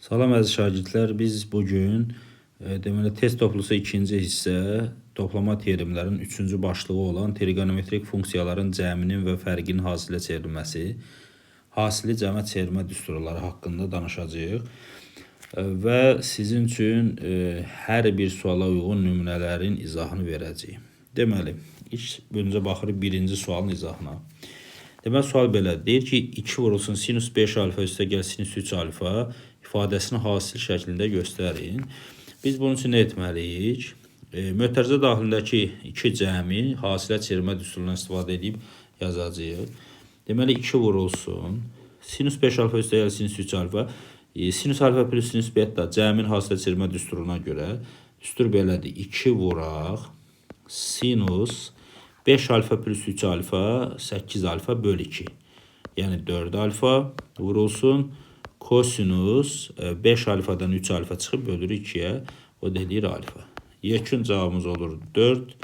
Salam əziz şagirdlər, biz bugün deməli test toplusu ikinci hissə toplama teoremlərin üçüncü başlığı olan trigonometrik funksiyaların cəminin və fərqinin hasilə çevrilməsi, hasili cəmə çevirmə düsturları haqqında danışacağıq və sizin üçün hər bir suala uyğun nümunələrin izahını verəcəyik. Deməli, öncə baxırıq birinci sualın izahına. Deməli, sual belə deyir ki, 2 vurulsun sinus 5 alfa üstəgəl sinus 3 alfa ifadəsini hasil şəklində göstərin. Biz bunun üçün nə etməliyik? Mötərizə daxilindəki iki cəmi hasilə çevirmə düsturundan istifadə edib yazacağıq. Deməli, 2 vurulsun sinus 5 alfa üstəgəl sinus 3 alfa sinus alfa plus sinus beta cəmin hasilə çevirmə düsturuna görə düstur belədir. 2 vuraq sinus 5 alfa plus 3 alfa 8 alfa bölü 2. Yəni 4 alfa vurulsun kosinus 5 alfadan 3 alfa çıxıb bölür 2'ye. O da deyir alfa. Yekun cavabımız olur 4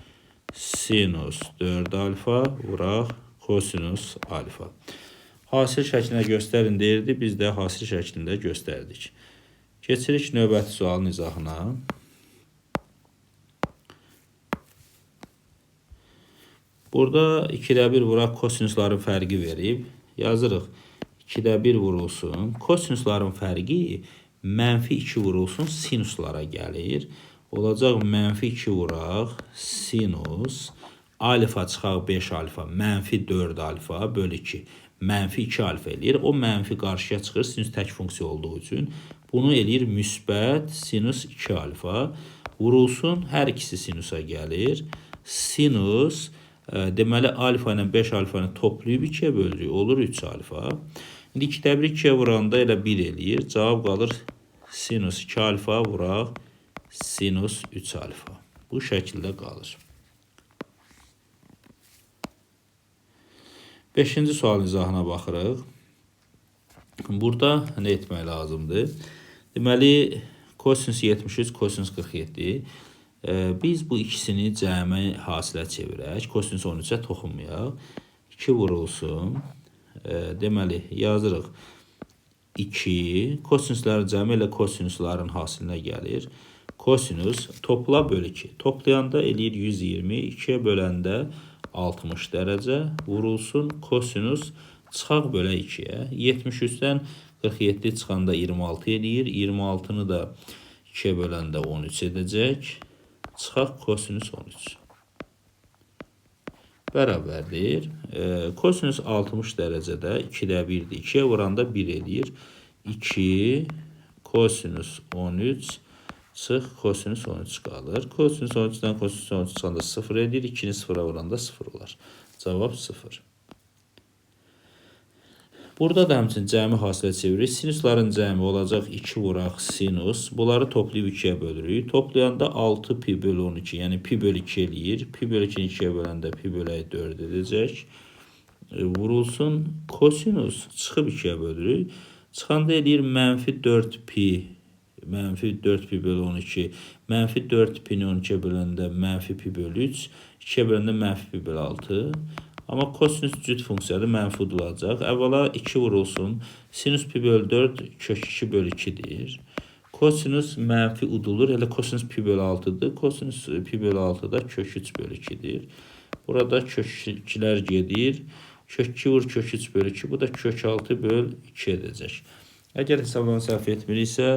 sinus 4 alfa vuraq kosinus alfa. Hasil şəklində göstərin deyirdi. Biz də hasil şəklində göstərdik. Keçirik növbəti sualın izahına. Burada 2'də 1 vuraq kosinusların fərqi verib. Yazırıq 2'də 1 vurulsun. Kosinusların fərqi mənfi 2 vurulsun sinuslara gəlir. Olacaq mənfi 2 vuraq sinus alfa çıxaq 5 alfa mənfi 4 alfa bölü 2. Mənfi 2 alfa eləyir. O mənfi qarşıya çıxır sinus tək funksiya olduğu üçün. Bunu eləyir müsbət sinus 2 alfa. Vurulsun hər ikisi sinusa gəlir. Sinus deməli alfa ilə 5 alfanı toplayıb 2'ye bölürük. Olur 3 alfa. İndi 2'də 1 2'ye vuranda elə 1 eləyir. Cavab qalır sinus 2 alfa vuraq sinus 3 alfa. Bu şəkildə qalır. 5-ci sualın izahına baxırıq. Burada nə etmək lazımdır? Deməli kosinus 73, kosinus 47. Biz bu ikisini cəmi hasilə çevirək. Kosinus 13'ə toxunmayaq. 2 vurulsun. Deməli yazırıq 2 kosinusların cəmi ilə kosinusların hasilinə gəlir. Kosinus topla bölü 2. Toplayanda eləyir 120. 2'ye böləndə 60 dərəcə. Vurulsun kosinus çıxaq bölə 2'ye. 73'dən 47 çıxanda 26 eləyir. 26'nı da 2'ye böləndə 13 edəcək. Çıxaq kosinus 13. Bərabərdir. Kosinus 60 dərəcədə 2'də 1'dir. 2'ye vuranda 1 eləyir. 2 kosinus 13 çıx kosinus 13 qalır. Kosinus 13'dən kosinus 13 çıxanda 0 edir. 2'ni 0'a vuranda 0 olar. Cavab 0. Burada da həmçinin cəmi hasilə çevirir. Sinusların cəmi olacaq 2 vuraq sinus. Bunları toplayıb 2'ye bölürük. Toplayanda 6 pi bölü 12. Yəni pi bölü 2 eləyir. Pi bölü 2'ni 2'ye böləndə pi bölü 4 edəcək. Vurulsun kosinus çıxıb 2'ye bölürük. Çıxanda eləyir mənfi 4 pi. Mənfi 4 pi bölü 12. Mənfi 4 pini 12'ye böləndə mənfi pi bölü 3. 2'ye böləndə mənfi pi bölü 6. Amma kosinus cüt funksiyadır, mənfi udulacaq. Əvvəla 2 vurulsun. Sinus pi bölü 4 kök 2 bölü 2'dir. Kosinus mənfi udulur. Elə kosinus pi bölü 6'dır. Kosinus pi bölü 6 da kök 3 bölü 2'dir. Burada kök 2'lər gedir. Kök 2 vur kök 3 bölü 2. Bu da kök 6 bölü 2 edəcək. Əgər hesablama səhv etmiriksə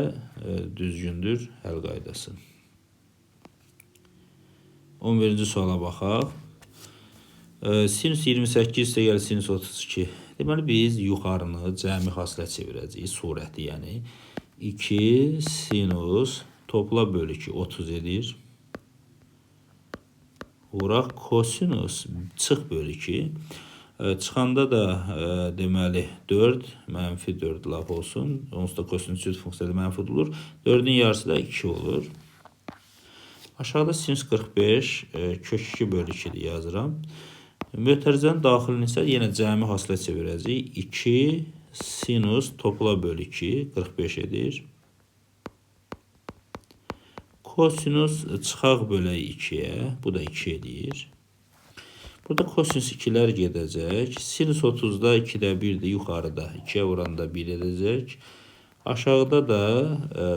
düzgündür həll qaydası. 11-ci suala baxaq. Sinus 28 üstəgəl sinus 32. Deməli biz yuxarını cəmi hasilə çevirəcəyik. Surəti yəni 2 sinus topla bölü 2 30 edir. Vuraq kosinus çıx bölü 2. Çıxanda da deməli 4 mənfi 4 laf olsun. Onsuz da kosinus cüt funksiyada mənfi udulur. 4'ün yarısı da 2 olur. Aşağıda sinus 45 kök 2 bölü 2'dir yazıram. Mötərizənin daxilini isə yenə cəmi hasilə çevirəcəyik. 2 sinus topla bölü 2 45 edir. Kosinus çıxaq bölə 2'ye. Bu da 2 edir. Burada kosinus 2'lər gedəcək. Sinus 30'da 2'də 1'dir yuxarıda. 2'ye vuranda 1 edəcək. Aşağıda da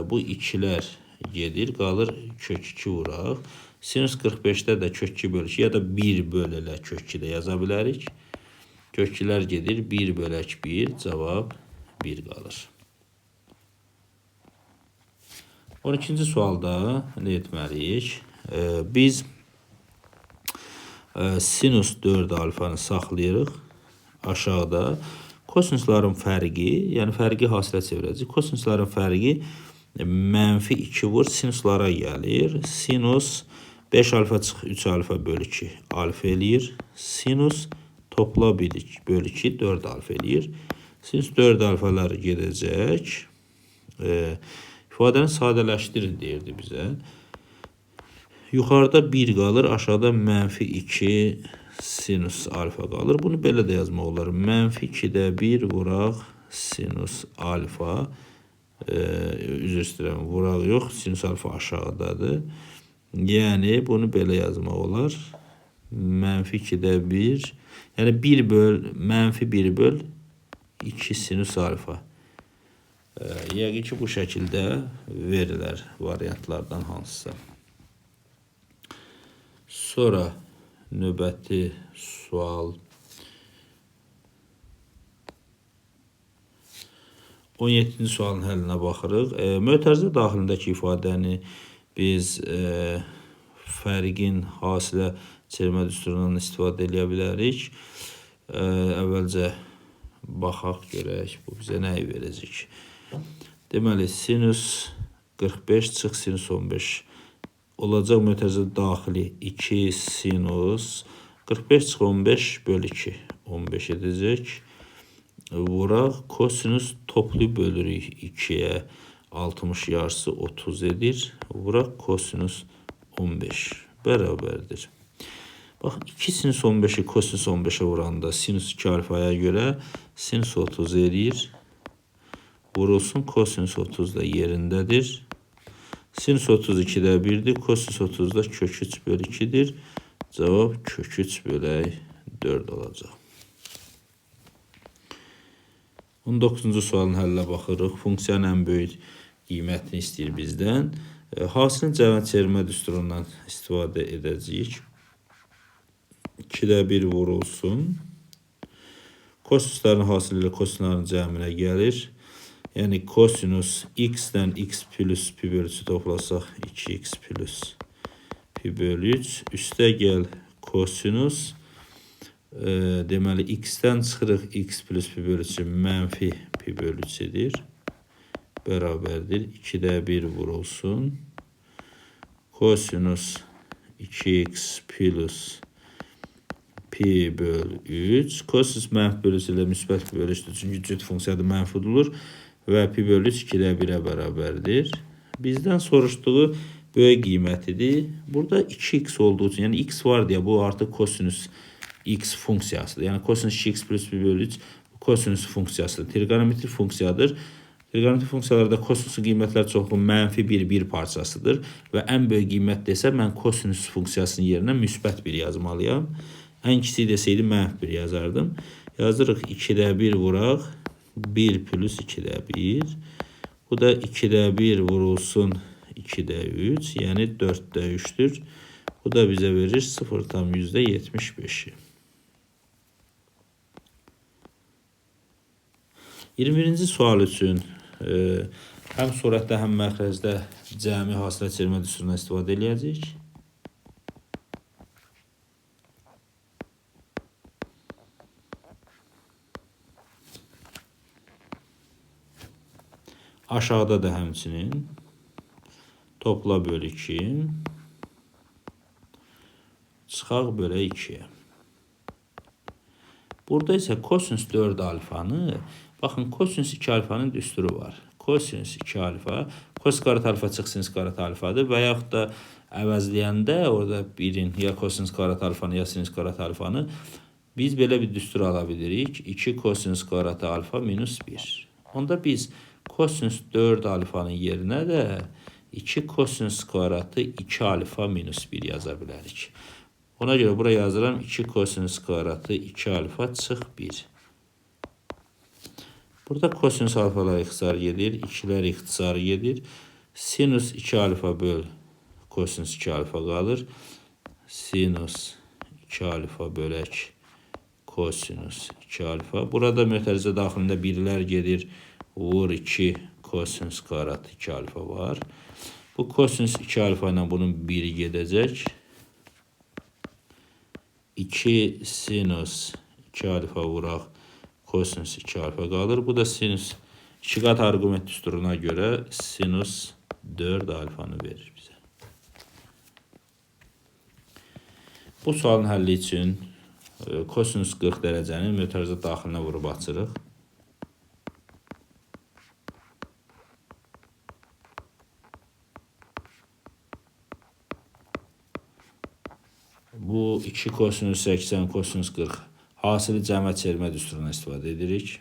bu 2'lər gedir, qalır kök 2 vuraq. Sinus 45-də də kök 2 bölü 2 ya da 1 bölü kök 2 də yaza bilərik. Köklər gedir, 1 bölək 1, cavab 1 qalır. 12-ci sualda nə etməliyik? Biz sinus 4 alfanı saxlayırıq. Aşağıda kosinusların fərqi, yəni fərqi hasilə çevirəcək. Kosinusların fərqi mənfi 2 vur sinuslara gəlir. Sinus 5 alfa çıx 3 alfa bölü 2 alfa eləyir. Sinus topla 1 bölü 2 4 alfa eləyir. Sinus 4 alfalar gedəcək. İfadəni sadələşdirin deyirdi bizə. Yuxarıda 1 qalır, aşağıda mənfi 2 sinus alfa qalır. Bunu belə də yazmaq olar. Mənfi 2-də 1 vuraq sinus alfa. Üzr istəyirəm, vuraq yox, sinus alfa aşağıdadır. Yəni bunu belə yazmaq olar. Mənfi 2-də 1, yəni 1 böl, mənfi 1 böl 2 sinus alfa. Yəqin ki, bu şəkildə verilər variantlardan hansısa. Sonra növbəti sual 17-ci sualın həllinə baxırıq. Mötərizə daxilindəki ifadəni biz fərqin hasilə çevirmə düsturundan istifadə edə bilərik. Əvvəlcə baxaq görək, bu bizə nəyi verəcək. Deməli, sinus 45 çıx sinus 15 olacaq mötərizə daxili 2 sinus 45 çıx 15 bölü 2 15 edəcək. Vuraq kosinus toplu bölürük 2-yə 60 yarısı 30 edir. Vuraq kosinus 15 bərabərdir. Baxın, 2 sinus 15-i kosinus 15-ə vuranda sinus 2 alfaya görə sinus 30 edir. Vurulsun kosinus 30 da yerindədir. Sinus 32-də 1-dir, kosinus 30-da kök 3 bölü 2-dir. Cavab kök 3 bölək 4 olacaq. 19-cu sualın həllə baxırıq. Funksiyanın ən böyük qiymətini istəyir bizdən. Hasilin cəvət çevirmə düsturundan istifadə edəcəyik. 2-də 1 vurulsun. Kosinusların hasili ilə kosinusların cəminə gəlir. Yəni kosinus x-dən x plus pi bölü 3 toplasaq 2x plus pi bölü 3. Üstə gəl kosinus. Deməli, x-dən çıxırıq x plus pi bölü 3 mənfi pi bölü 3 edir. Bərabərdir. 2-də 1 vurulsun. Kosinus 2x plus pi bölü 3. Kosinus mənfi bölü 3 ilə müsbət pi bölü 3-dür. Çünki cüt funksiyada mənfi udulur. Və pi bölü 3 2-də 1-ə bərabərdir. Bizdən soruşduğu böyük qiymətidir. Burada 2x olduğu üçün, yəni x var deyə bu artıq kosinus x funksiyasıdır. Yəni kosinus 2x plus pi bölü 3 kosinus funksiyasıdır. Trigonometrik funksiyadır. Trigonometrik funksiyalarda kosinusun qiymətləri çoxlu mənfi 1 parçasıdır. Və ən böyük qiymət desə, mən kosinus funksiyasının yerinə müsbət 1 yazmalıyam. Ən kiçik desəydi mənfi 1 yazardım. Yazırıq 2-də 1 vuraq. 1 plus 2-də 1. Bu da 2-də 1 vurulsun 2-də 3. Yəni 4-də 3-dür. Bu da bizə verir 0,75'i. 21-ci sual üçün həm surətdə, həm məxrəcdə cəmi hasilə çevirmə düsturundan istifadə edəcəyik. Aşağıda da həmçinin topla bölü 2 çıxaq bölə 2'ye. Burada isə kosinus 4 alfanı, baxın kosinus 2 alfanın düsturu var. Kosinus 2 alfa, kosinus qarat alfa çıx sinus qarat alfadır və yaxud da əvəzləyəndə orada birin ya kosinus qarat alfanı ya sinus qarat alfanı biz belə bir düstur ala bilirik. 2 kosinus qarat alfa minus 1. Onda biz kosinus 4 alfanın yerinə də 2 kosinus kvadratı 2 alfa minus 1 yaza bilərik. Ona görə buraya yazıram 2 kosinus kvadratı 2 alfa çıx 1. Burada kosinüs alfalar ixtisar gedir, 2'lər ixtisar gedir. Sinüs 2 alfa böl kosinüs 2 alfa qalır. Sinüs 2 alfa bölək kosinüs 2 alfa. Burada mötərizə daxilində 1'lər gedir. Vur 2 kosinüs kvadrat 2 alfa var. Bu kosinüs 2 alfa ilə bunun 1'i gedəcək. 2 sinüs 2 alfa vuraq kosinüs 2 alfa qalır. Bu da sinüs 2 qat arqument düsturuna görə sinüs 4 alfanı verir bizə. Bu sualın həlli üçün kosinüs 40 dərəcənin mötərizə daxilinə vurub açırıq. Bu 2 kosinüs 80, kosinüs 40 hasili cəmə çevirmə düsturuna istifadə edirik.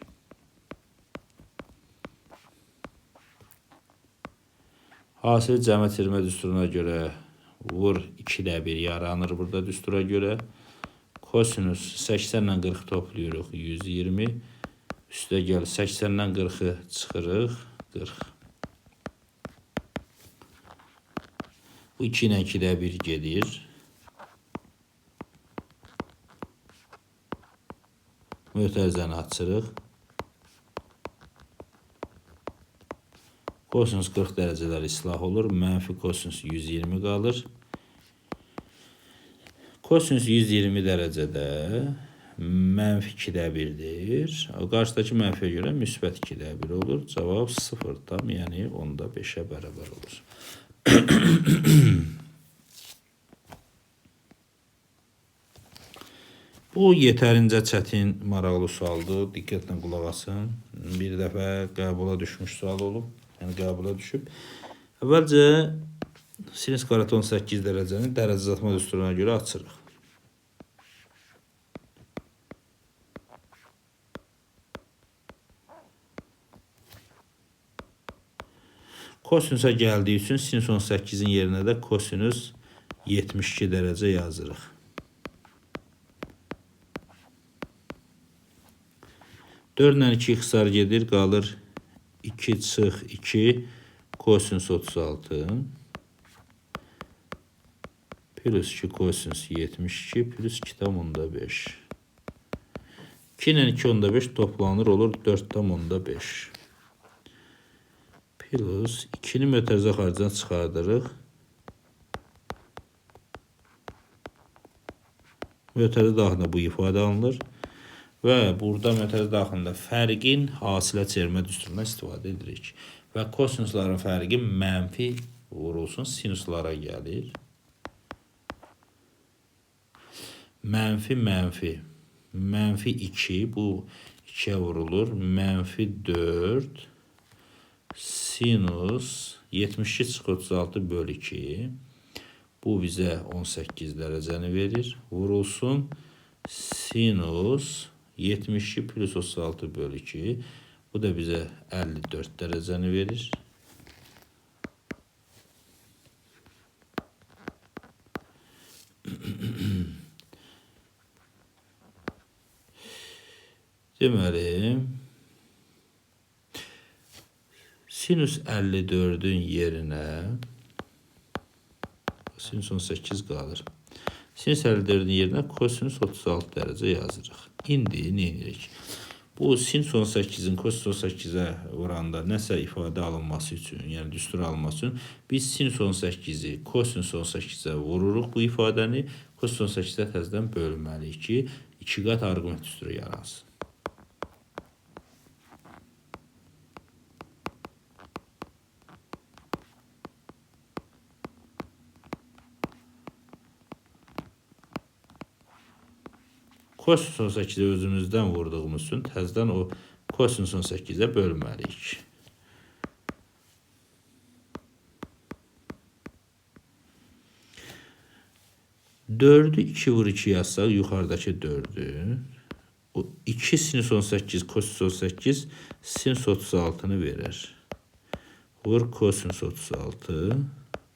Hasili cəmə çevirmə düsturuna görə vur 2'də 1 yaranır burada düstura görə. Kosinüs 80 ilə 40 toplayırıq 120. Üstə gəl 80-dən 40'ı çıxırıq 40. Bu 2 ilə 2'də 1 gedir. Mötərizəni açırıq. Kosinüs 40 dərəcələr islah olur. Mənfi kosinüs 120 qalır. Kosinüs 120 dərəcədə mənfi 2'də 1'dir. Qarşıdakı mənfiyə görə müsbət 2'də 1 olur. Cavab 0 tam, yəni 10'da 5'ə bərabər olur. Bu yetərincə çətin, maraqlı sualdır. Diqqətlə qulaq asın. Bir dəfə qəbula düşmüş sual olub. Yəni qəbula düşüb. Əvvəlcə sinüs kvadrat 18 dərəcənin dərəcə azaltma düsturuna görə açırıq. Kosinüsə gəldiyi üçün sinüs 18'in yerinə də kosinüs 72 dərəcə yazırıq. 4 ilə 2 ixtisar gedir, qalır 2 çıx 2 kosinüs 36 plus 2 kosinüs 72 plus 2 tam 10'da 5. 2 ilə 2 10'da 5 toplanır, olur 4 tam 10'da 5. Plus 2'ni mötərizə xaricdən çıxardırıq. Mötərizə daxilində bu ifadə alınır. Və burada mötərizə daxilində fərqin hasilə çevirmə düsturuna istifadə edirik. Və kosinusların fərqi mənfi vurulsun sinuslara gəlir. Mənfi mənfi. Mənfi 2 bu 2'ye vurulur. Mənfi 4 sinus 72 çıx 36 böl 2. Bu bizə 18 dərəcəni verir. Vurulsun sinus 72 plus 36 böl 2. Bu da bizə 54 dərəcəni verir. Deməli, sinüs 54'ün yerinə sinüs 18 qalır. Sinüs 54'ün yerinə kosinüs 36 dərəcə yazırıq. İndi nə edirik? Bu sinüs 18'in kosinüs 18'ə vuranda nəsə ifadə alınması üçün, yəni düstur alınması üçün biz sinüs 18'i kosinüs 18'ə vururuq bu ifadəni. Kosinüs 18'ə təzədən bölməliyik ki, 2 qat arqument düsturu yaransın. Kosinüs 18'e özümüzdən vurduğumuz üçün təzədən o kosinüs 18'e bölməliyik. Dördü 2 vur 2 yazsaq yuxarıdakı 4'ü. O 2 sinüs 18 kosinüs 18 sinüs 36'nı verir. Vur kosinüs 36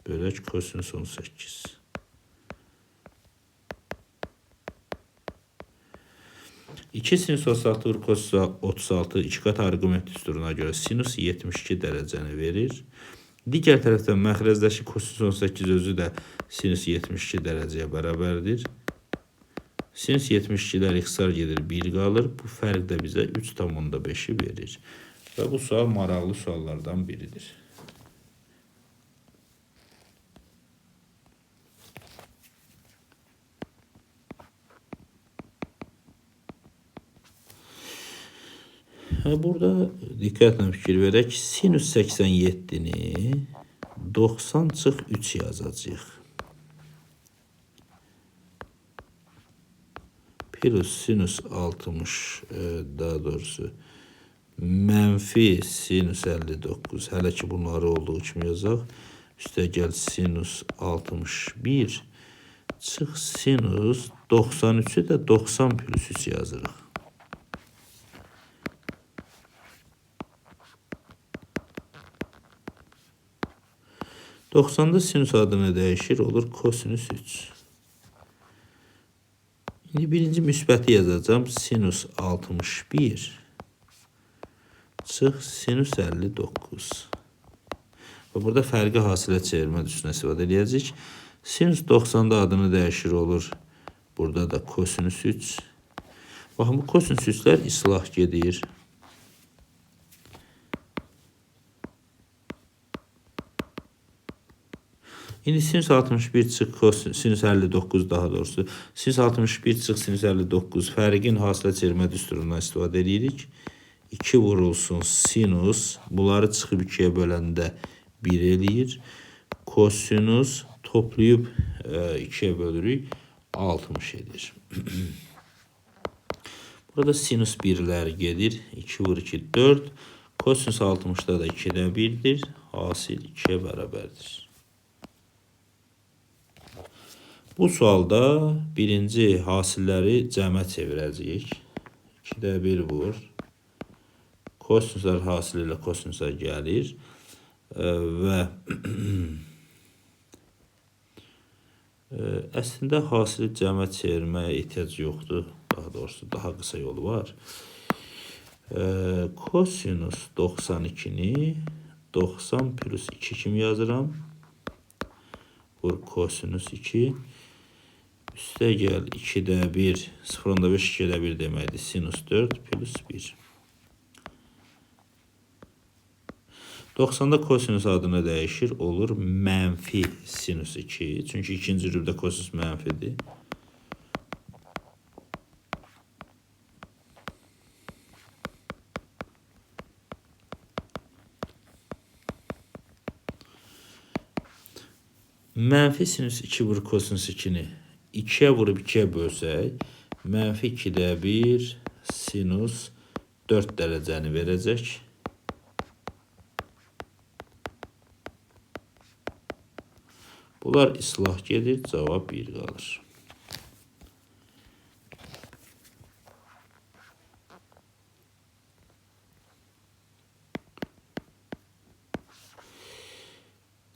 bölək kosinüs 18. 2 sinüs 36 vur kosinüs 36 iki qat arqument düsturuna görə sinüs 72 dərəcəni verir. Digər tərəfdən məxrəzdəki kosinüs 18 özü də sinüs 72 dərəcəyə bərabərdir. Sinüs 72-lər ixtisar gedir, 1 qalır. Bu fərq də bizə 3,5-i verir. Və bu sual maraqlı suallardan biridir. Burada diqqətlə fikir verək. Sinüs 87-ni 90-3 yazacağıq. Plus sinüs 60, daha doğrusu mənfi sinüs 59. Hələ ki bunları olduğu kimi yazaq. Üstə gəl sinüs 61 çıx sinüs 93-ü də 90 plus 3 yazırıq. Doxsanda sinüs adını dəyişir, olur kosinüs 3. İndi birinci müsbəti yazacağım. Sinüs 61 çıx sinüs 59. Və burada fərqi hasilə çevirmə üstünə istifadə edəcəyik. Sinüs 90-da adını dəyişir, olur. Burada da kosinüs 3. Baxın, bu kosinüs 3-lər islah gedir. İndi sinüs 61 çıx sinüs 59 daha doğrusu. Sinüs 61 çıx sinüs 59 fərqin hasilə çevirmə düsturundan istifadə edirik. 2 vurulsun sinüs. Bunları çıxıb 2-yə böləndə 1 eləyir. Kosinüs toplayıb 2-yə bölürük. 60 edir. Burada sinüs 1'lər gedir. 2 vur 2 4. Kosinüs 60'da da 2'də 1'dir. Hasil 2'ye bərabərdir. Bu sualda birinci hasilləri cəmə çevirəcəyik. 2'də 1 vur. Kosinüslər hasili ilə kosinüslər gəlir. Və əslində hasili cəmə çevirməyə ehtiyac yoxdur. Daha doğrusu daha qısa yolu var. Kosinüs 92'ni 90 plus 2 kimi yazıram. Vur kosinüs 2. Üstə gəl 2'də 1, 0'da 5, 2'də 1 deməkdir. Sinüs 4 plus 1. 90'da kosinüs adını dəyişir, olur mənfi sinüs 2. Çünki ikinci rübdə kosinüs mənfidir. Mənfi sinüs 2 vur kosinüs 2'ni 2'ye vurup 2'ye bölsək, mənfi 2'də 1 sinüs 4 dərəcəni verəcək. Bunlar islah gedir, cavab 1 qalır.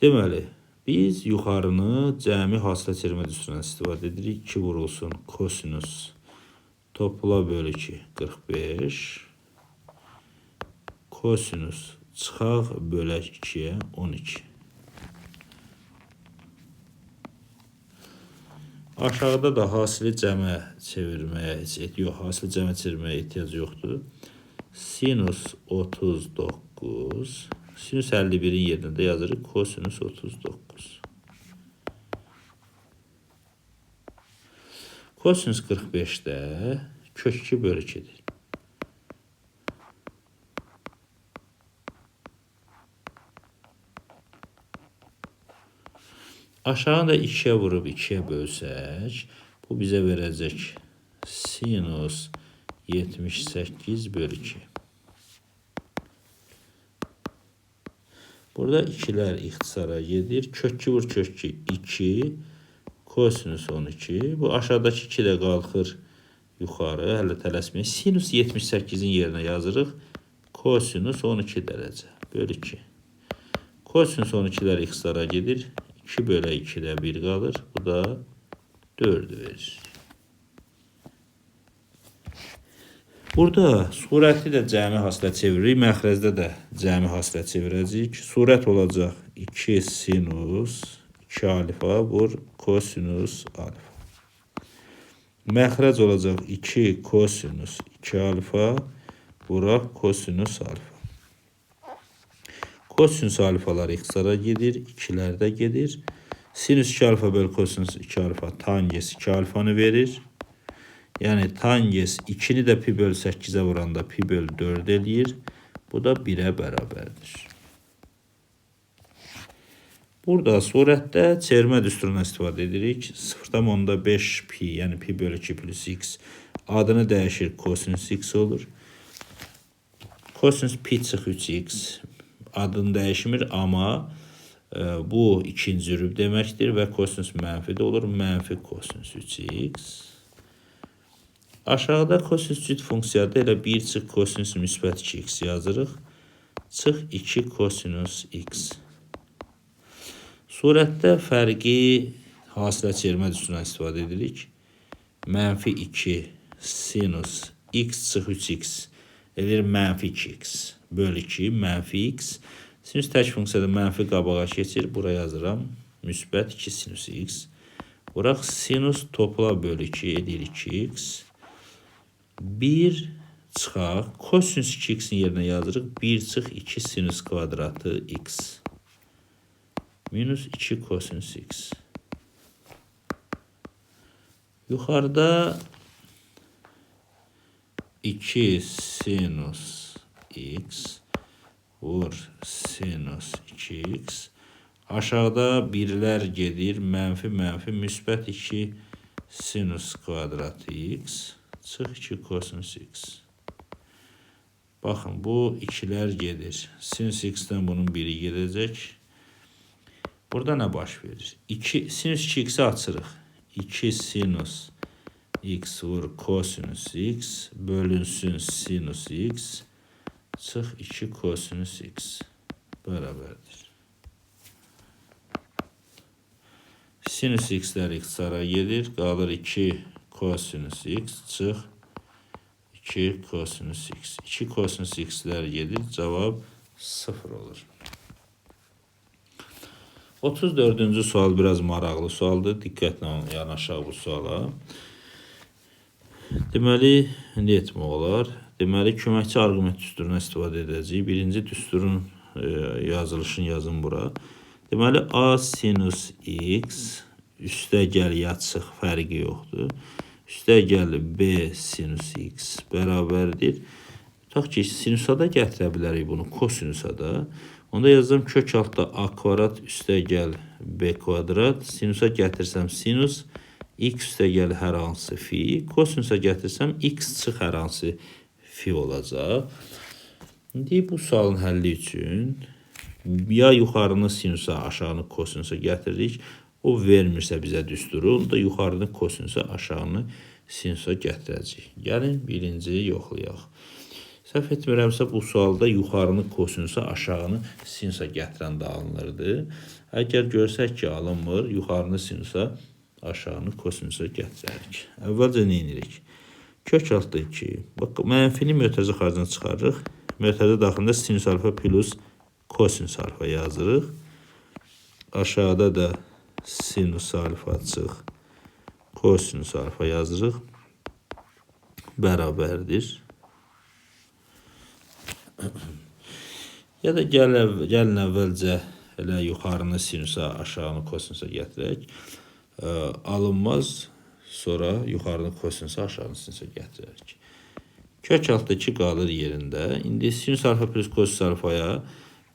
Deməli, biz yuxarını cəmi hasilə çevirmə düsturundan istifadə edirik. 2 vurulsun kosinüs topla bölü 2 45. Kosinüs çıxaq bölək 2'yə 12. Aşağıda da hasili cəmə çevirməyə hasili cəmə çevirməyə ehtiyac yoxdur. Sinüs 39 sinüs 51'in yerində yazırıq kosinüs 39. Kosinüs 45'də kök 2 bölü 2'dir. Aşağıda 2'ye vurup 2'ye bölsək, bu bizə verəcək sinüs 78 bölü 2. Burada 2'lər ixtisara gedir. Kök 2 vur kök 2, kosinüs 12. Bu aşağıdakı 2 də qalxır yuxarı, hələ tələsməyin. Sinüs 78'in yerinə yazırıq. Kosinüs 12 dərəcə bölü 2. Kosinüs 12'lər ixtisara gedir. 2 bölü 2'də 1 qalır. Bu da 4 verir. Burada surəti də cəmi hasilə çeviririk, məxrəcdə də cəmi hasilə çevirəcəyik. Surət olacaq 2 sinus 2 alfa vur kosinus alfa. Məxrəc olacaq 2 kosinus 2 alfa vuraq kosinus alfa. Kosinus alfalar ixtisara gedir, 2'lər də gedir. Sinüs 2 alfa bölü kosinüs 2 alfa tangens 2 alfanı verir. Yani tangens 2'ni də pi bölü 8'e vuranda pi bölü 4 eləyir. Bu da 1'e bərabərdir. Burada surətdə çevirmə düsturundan istifadə edirik. 0,5 pi, yəni pi bölü 2 plus x adını dəyişir, kosinüs x olur. Kosinüs pi çıx 3x adını dəyişmir, amma bu ikinci rüb deməkdir və kosinüs mənfi də olur. Mənfi kosinüs 3x. Aşağıda kosinüs cüt funksiyada elə 1 çıx kosinüs müsbət 2x yazırıq. Çıx 2 kosinüs x. Surətdə fərqi hasilə çevirmə düsturundan istifadə edirik. Mənfi 2 sinus x çıx 3x edir mənfi 2x bölü 2 mənfi x. Sinüs tək funksiyada mənfi qabağa keçir. Buraya yazıram. Müsbət 2 sinüs x. Buraq sinus topla bölü 2 edir 2x. 1 çıxaq. Kosinüs 2x'in yerinə yazırıq. 1 çıx 2 sinüs kvadratı x. Minus 2 kosinüs x. Yuxarıda 2 sinus x vur sinus 2x. Aşağıda birlər gedir. Mənfi mənfi müsbət 2 sinus kvadratı x. Çıx 2 kosinus x. Baxın, bu 2'lər gedir. Sinus x'dən bunun biri gedəcək. Burada nə baş verir? Sinus 2x'i açırıq. 2 sinus x vur kosinus x bölünsün sinus x çıx 2 kosinus x bərabərdir. Sinus x'lər ixtisara gedir. Qalır 2 kosinus x çıx 2 kosinus x. 2 kosinus x'lər gedir. Cavab 0 olur. 34-cü sual biraz maraqlı sualdır. Diqqətlə yanaşaq bu suala. Deməli, nə etmək olar? Deməli, köməkçi arqument düsturuna istifadə edəcəyik. Birinci düsturun yazılışını yazın bura. Deməli, a sinus x üstəgəl yatsıq fərqi yoxdur. Üstəgəl b sinus x bərabərdir. Tutaq ki, sinusa da gətirə bilərik bunu, kosinusa da. Onda yazdım kök altda a kvadrat üstəgəl b kvadrat. Sinusa gətirsəm sinus, x üstəgəl hər hansı fi. Kosinusa gətirsəm x çıx hər hansı fi olacaq. İndi bu sualın həlli üçün ya yuxarını sinusa, aşağını kosinusa gətiririk. O vermirsə bizə düsturu, onda yuxarını kosinusa, aşağını sinusa gətirəcəyik. Gəlin birinci yoxlayaq. Səhv etmirəmsə bu sualda yuxarını kosinusa, aşağını sinusa gətirəndə alınırdı. Əgər görsək ki alınmır, yuxarını sinusa, aşağını kosinusa gətirərik. Əvvəlcə nə edirik? Kök altda 2. Bax, mənfini mötərizə xaricına çıxarırıq. Mötərizə daxilində sinus alfa plus kosinus alfa yazırıq. Aşağıda da sinus alfa çıx kosinus alfa yazırıq. Bərabərdir. Ya da gəlin əvvəlcə elə yuxarını sinusa, aşağını kosinusa gətirək. Alınmaz, sonra yuxarını kosinusa, aşağını sinusa gətirək. Kök altda 2 qalır yerində. İndi sinus alfa plus kosinus alfaya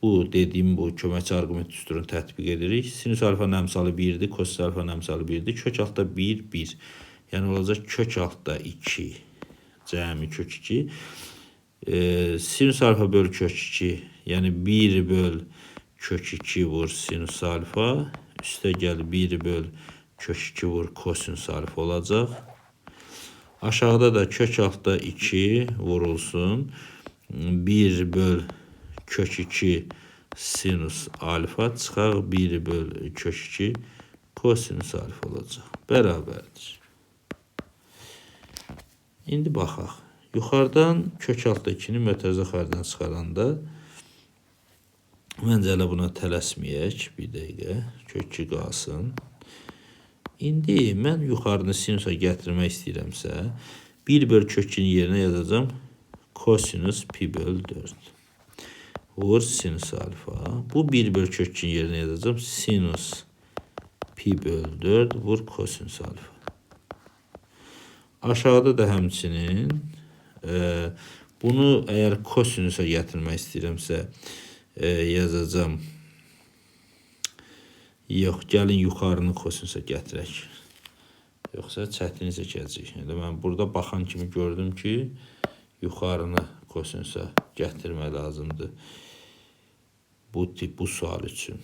bu dediyim bu köməkçi arqument düsturunu tətbiq edirik. Sinus alfanın əmsalı 1'dir, kosinus alfanın əmsalı 1'dir. Kök altda 1, 1. Yəni olacaq kök altda 2, cəmi kök 2. Sinus alfa böl kök 2, yəni 1 böl kök 2 vur sinus alfa, üstə gəl 1 böl kök 2 vur kosinus alfa olacaq. Aşağıda da kök altda 2 vurulsun, 1 böl kök 2 sinus alfa çıxaq 1 böl kök 2 kosinus alfa olacaq. Bərabərdir. İndi baxaq. Yuxarıdan kök altda 2-ni mötərizə xərcdən çıxaranda məncə elə buna tələsməyək. Bir dəqiqə kök 2 qalsın. İndi mən yuxarını sinusa gətirmək istəyirəmsə 1 böl kök 2-nin yerinə yazacağım kosinus pi böl 4 vur sinus alfa. Bu 1 böl kök 2-nin yerinə yazacağım sinus pi böl 4 vur kosinus alfa. Aşağıda da həmçinin bunu əgər kosinusa gətirmək istəyirəmsə yazacağım. Yox, gəlin yuxarını kosinusa gətirək. Yoxsa çətin çəkəcək. Yəni mən burada baxan kimi gördüm ki, yuxarını kosinusa gətirmək lazımdır. Bu sual üçün.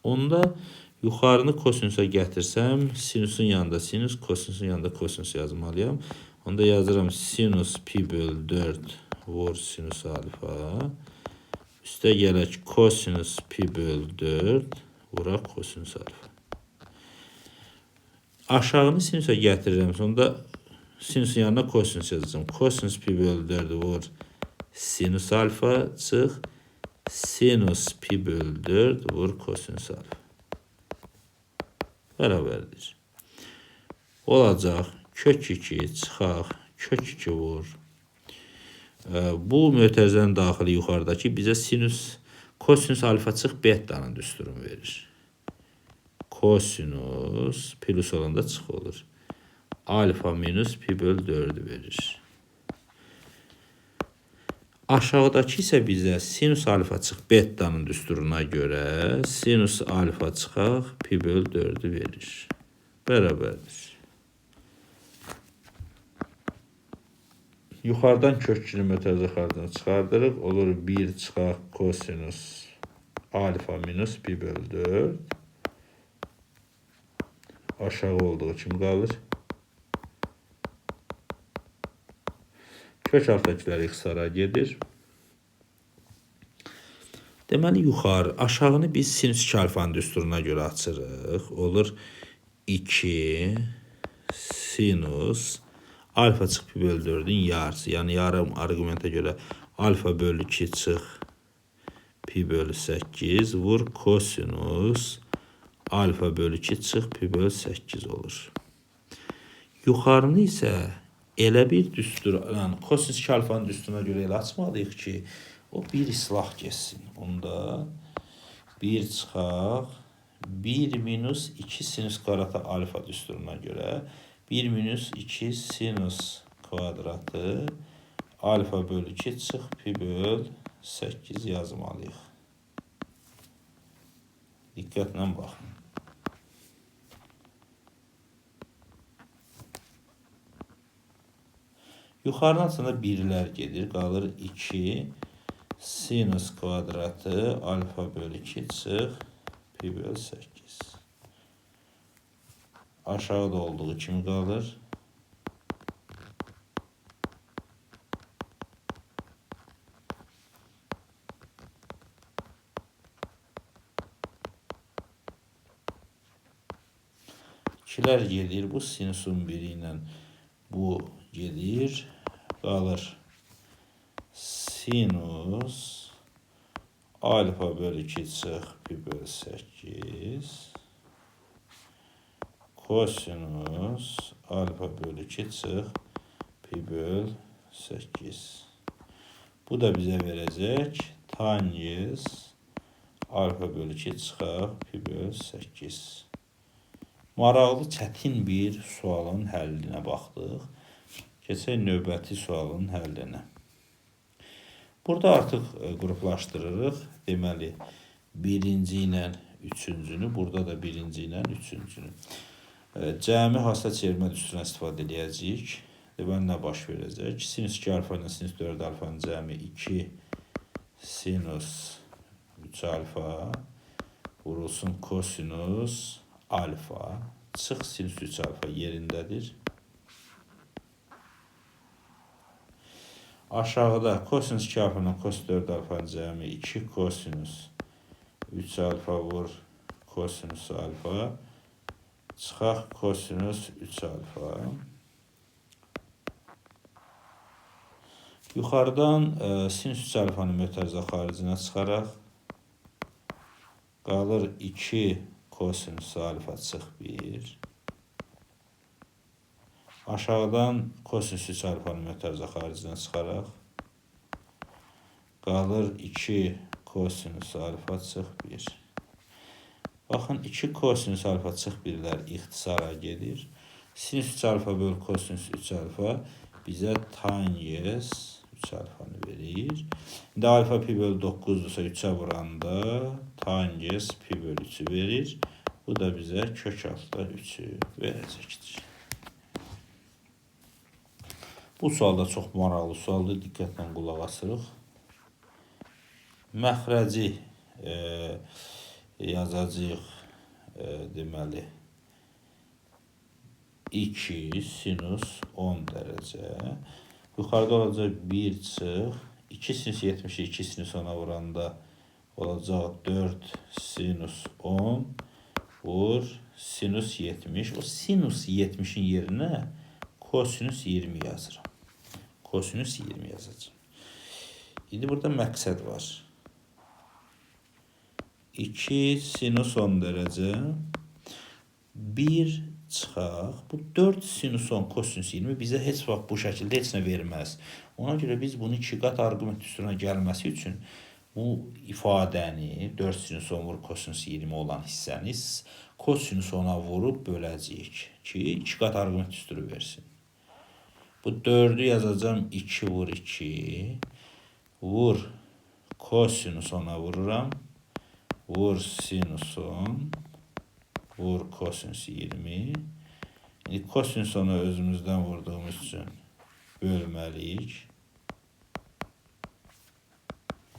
Onda yuxarını kosinusa gətirsəm, sinusun yanında sinus, kosinusun yanında kosinus yazmalıyam. Onda yazıram sinus pi böl 4 vur sinus alfa. Üstə gələk kosinus pi böl 4 vura kosinus alfa. Aşağını sinusa gətirirəm. Sonda sinusun yanına kosinus yazacağım. Kosinus pi böl 4 vur sinus alfa çıx. Sinus pi böl 4 vur kosinus alfa. Bərabərdir. Olacaq. Kök 2 çıxaq. Kök 2 vur. Bu mötərizənin daxili yuxarıdakı bizə kosinus alfa çıx bettanın düsturunu verir. Kosinus plus olanda çıx olur. Alfa minus pi böl 4'ü verir. Aşağıdakı isə bizə sinus alfa çıx bettanın düsturuna görə sinus alfa çıxaq pi böl 4'ü verir. Bərabərdir. Yuxarıdan kök 2-ni mötərizə xərcdən çıxardırıq. Olur 1 çıxaq kosinus alfa minus pi böl 4. Aşağı olduğu kimi qalır. Kök altdakılar ixtisara gedir. Deməli yuxarı, aşağını biz sinus 2 alfanın düsturuna görə açırıq. Olur 2 sinus alfa çıx pi böl 4'ün yarısı. Yəni yarım arqumentə görə alfa böl 2 çıx pi böl 8 vur kosinus alfa böl 2 çıx pi böl 8 olur. Yuxarını isə elə bir düstur, yəni kosinus 2 alfanın düsturuna görə elə açmalıyıq ki, o bir islah geçsin. Onda 1 çıxaq 1 minus 2 sinus kvadratı alfa düsturuna görə 1 minus 2 sinus kvadratı alfa böl 2 çıx pi böl 8 yazmalıyıq. Diqqətlə baxın. Yuxarıdan açanda 1'lər gedir. Qalır 2 sinus kvadratı alfa böl 2 çıx pi böl 8. Aşağıda olduğu kimi qalır. İkilər gedir. Bu sinusun biri ilə bu gedir. Qalır sinus alfa böl 2 çıx pi böl 8 kosinus alfa böl 2 çıx pi böl 8. Bu da bizə verəcək tangens alfa böl 2 çıxaq pi böl 8. Maraqlı çətin bir sualın həllinə baxdıq. Keçək növbəti sualın həllinə. Burada artıq qruplaşdırırıq. Deməli, birinci ilə üçüncünü, burada da birinci ilə üçüncünü. Cəmi hasilə çevirmə düsturuna istifadə edəcəyik. Deməli, nə baş verəcək? Sinus 2 alfa ilə sinus 4 alfanın cəmi 2 sinus 3 alfa vurulsun kosinus alfa çıx sinus 3 alfa yerindədir. Aşağıda kosinus 2 alfa ilə kosinus 4 alfanın cəmi 2 kosinus 3 alfa vur kosinus alfa çıxaq kosinus 3 alfa. Yuxarıdan sinüs 3 alfanı mötərizə xaricinə çıxaraq qalır 2 kosinüs alfa çıx 1. Aşağıdan kosinüs 3 alfanı mötərizə xaricinə çıxaraq qalır 2 kosinüs alfa çıx 1. Baxın 2 kosinüs alfa çıx 1'lər ixtisara gedir. Sinüs 3 alfa böl kosinüs 3 alfa bizə tangents 3 alfanı verir. İndi alfa pi böl 9'dursa 3'ə vuranda tangents pi böl 3'ü verir. Bu da bizə kök altda 3'ü verəcəkdir. Bu sualda çox maraqlı sualdır. Diqqətlə qulaq asırıq. Məxrəci yazacağıq. Deməli 2 sinus 10 dərəcə. Yuxarıda olacaq 1 çıx. 2 sinus 70'i 2 sinus 10'a vuranda olacaq 4 sinus 10 vur sinus 70. O sinus 70'in yerine kosinüs 20 yazırım. Kosinüs 20 yazacağım. İndi burada məqsəd var. 2 sinus 10 dərəcə 1 çıxaq. Bu 4 sinus 10 kosinüs 20 bizə heç vaxt bu şəkildə heç nə verməz. Ona görə biz bunu 2 qat arqument üstünə gəlməsi üçün bu ifadəni 4 sinus 10 vur kosinüs 20 olan hissəni kosinüs 10'a vurub böləcəyik ki 2 qat arqument üstünü versin. Bu 4'ü yazacağım 2 vur 2 vur kosinüs 10'a vururam. Vur sinüs 10 vur kosinüs 20. İndi kosinüs 10'a özümüzdən vurduğumuz üçün bölməliyik.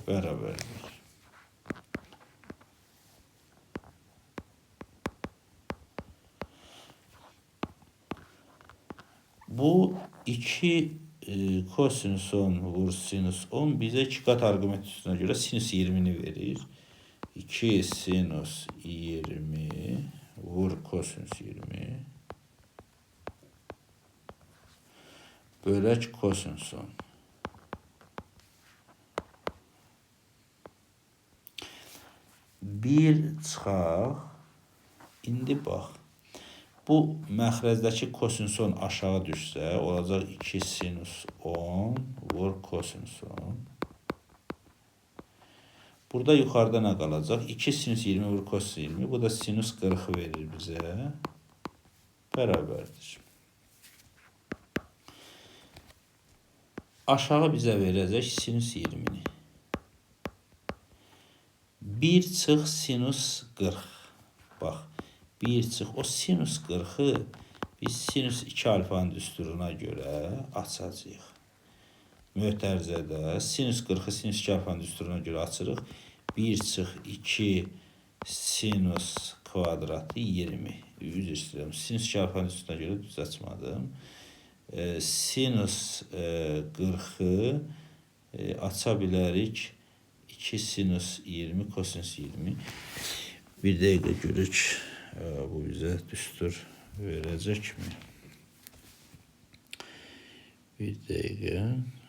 Bərabərdir. Bu 2 kosinüs 10 vur sinüs 10 bize 2 kat argüment üstüne göre sinüs 20'ni verir. 2 sinüs 20 vur kosinüs 20 bölək kosinüs 10. Bir çıxaq. İndi bax. Bu məxrəzdəki kosinüs 10 aşağı düşsə olacaq 2 sinüs 10 vur kosinüs 10. Burada yuxarıda nə qalacaq? 2 sinüs 20 vur kosinüs 20. Bu da sinüs 40'ı verir bizə. Bərabərdir. Aşağı bizə verəcək sinüs 20'ni. 1 çıx sinüs 40. Bax. 1 çıx. O sinüs 40'ı biz sinüs 2 alfanın düsturuna görə açacağıq. Mötərizədə sinüs 40'ı sinüs 2 alfanın düsturuna görə açırıq. 1 çıx 2 sinüs kvadratı 20. Üzr istəyirəm. Sinüs 2 alfanın düsturuna görə düz açmadım. Sinüs 40'ı aça bilərik. 2 sinüs 20 kosinüs 20. Bir dəqiqə görək. Bu bizə düstur verəcəkmi? Bir dəqiqə.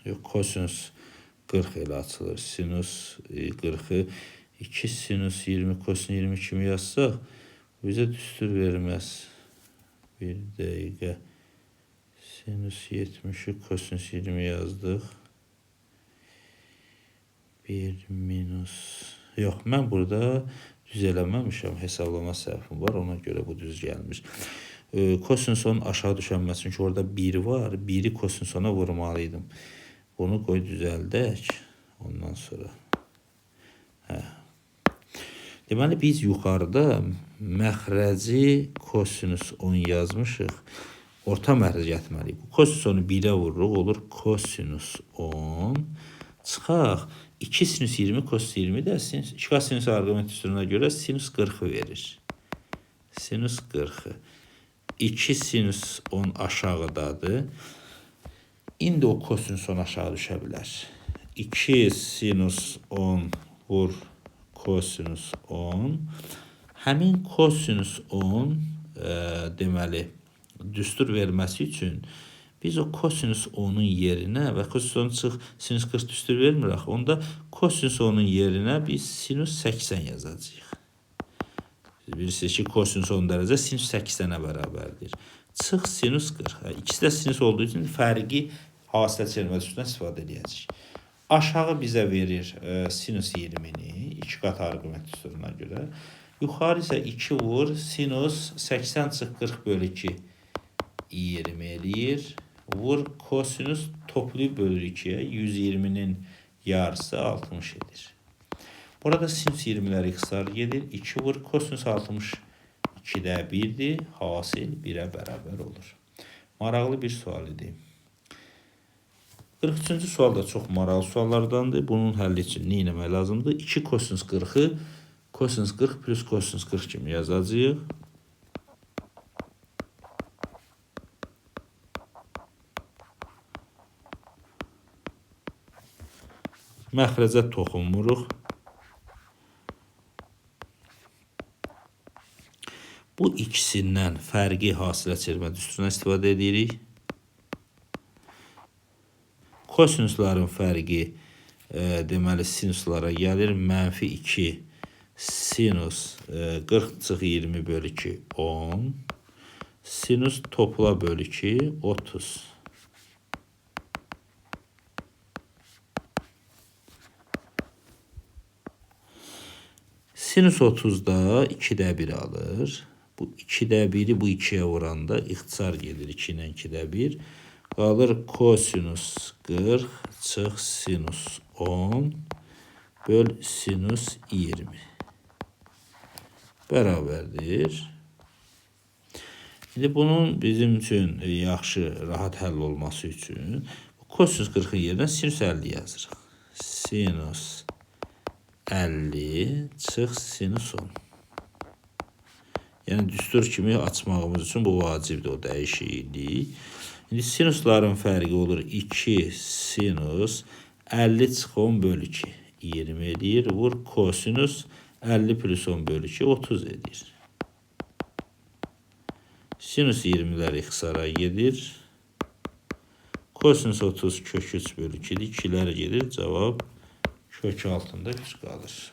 Yox, kosinüs 40 elə açılır. Sinüs 40'ı 2 sinüs 20 kosinüs 20 kimi yazsaq bu bizə düstur verməz. Bir dəqiqə. Sinüs 70'i kosinüs 20 yazdıq. 1 minus. Yox, mən burada düz eləməmişəm. Hesablama səhvim var. Ona görə bu düz gəlmiş. Kosinüs 10 aşağı düşənməsi çünki orada 1 var. 1'i kosinüs 10'a vurmalıydım. Bunu qoy düzəldək. Ondan sonra. Deməli biz yuxarıda məxrəci kosinüs 10 yazmışıq. Orta məxrəc etməliyik. Kosinüs 10'u 1'ə vururuq. Olur kosinüs 10. Çıxaq. 2 sinüs 20 kosinüs 20 də 2 sinüs arqument üstünə görə sinüs 40'ı verir. Sinüs 40'ı. 2 sinüs 10 aşağıdadır. İndi o kosinüs 10 aşağı düşə bilər. 2 sinüs 10 vur kosinüs 10. Həmin kosinüs 10 deməli düstur verməsi üçün Biz o kosinüs 10'un yerine ve kosinüs 10 çıx sinüs 40 üstü vermir axı. Onda kosinüs 10'un yerine biz sinüs 80 yazacağıq. Bilirsiniz ki, kosinüs 10 dərəcə sinüs 80'ə bərabərdir. Çıx sinüs 40. İkisi də sinüs olduğu için fərqi hasilə çevirmə üstündən istifadə edəcəyik. Aşağı bizə verir sinüs 20'ni 2 qat arqument üsuluna görə. Yuxarı isə 2 vur sinüs 80 çıx 40 bölü 2 20 eləyir. Vur kosinüs toplayıb bölür 2'ye 120'nin yarısı 60 edir. Burada sinüs 20'lər ixtisar gedir. 2 vur kosinüs 62'də 1'dir. Hasil 1'ə bərabər olur. Maraqlı bir sual idi. 43-cü sual da çox maraqlı suallardandır. Bunun həlli üçün nə etmək lazımdır? 2 kosinüs 40'ı kosinüs 40 plus kosinüs 40 kimi yazacağıq. Məxrəcə toxunmuruq. Bu ikisindən fərqi hasilə çevirmə düsturundan istifadə edirik. Kosinüsların fərqi deməli sinuslara gəlir. Mənfi 2 sinus 40 çıx 20 bölü 2 10. Sinus topla bölü 2 30. Sinüs 30'da 2'də 1 alır. Bu 2'də 1'i bu 2'ye vuranda ixtisar gedir. 2 ilə 2'də 1. Qalır kosinüs 40 çıx sinüs 10 böl sinüs 20. Bərabərdir. Şimdi bunun bizim üçün yaxşı, rahat həll olması üçün kosinüs 40'ın yerinə sinüs 50 yazırıq. Sinüs 50 çıx sinüs 10. Yəni düstur kimi açmağımız üçün bu vacibdir, o dəyişiklik. İndi sinusların fərqi olur 2 sinus 50 çıx 10 bölü 2 20 edir. Vur kosinüs 50 plus 10 bölü 2 30 edir. Sinüs 20'lər ixtisara gedir. Kosinüs 30 kök 3 bölü 2'dir. 2'lər gedir. Cavab kök altında 3 qalır.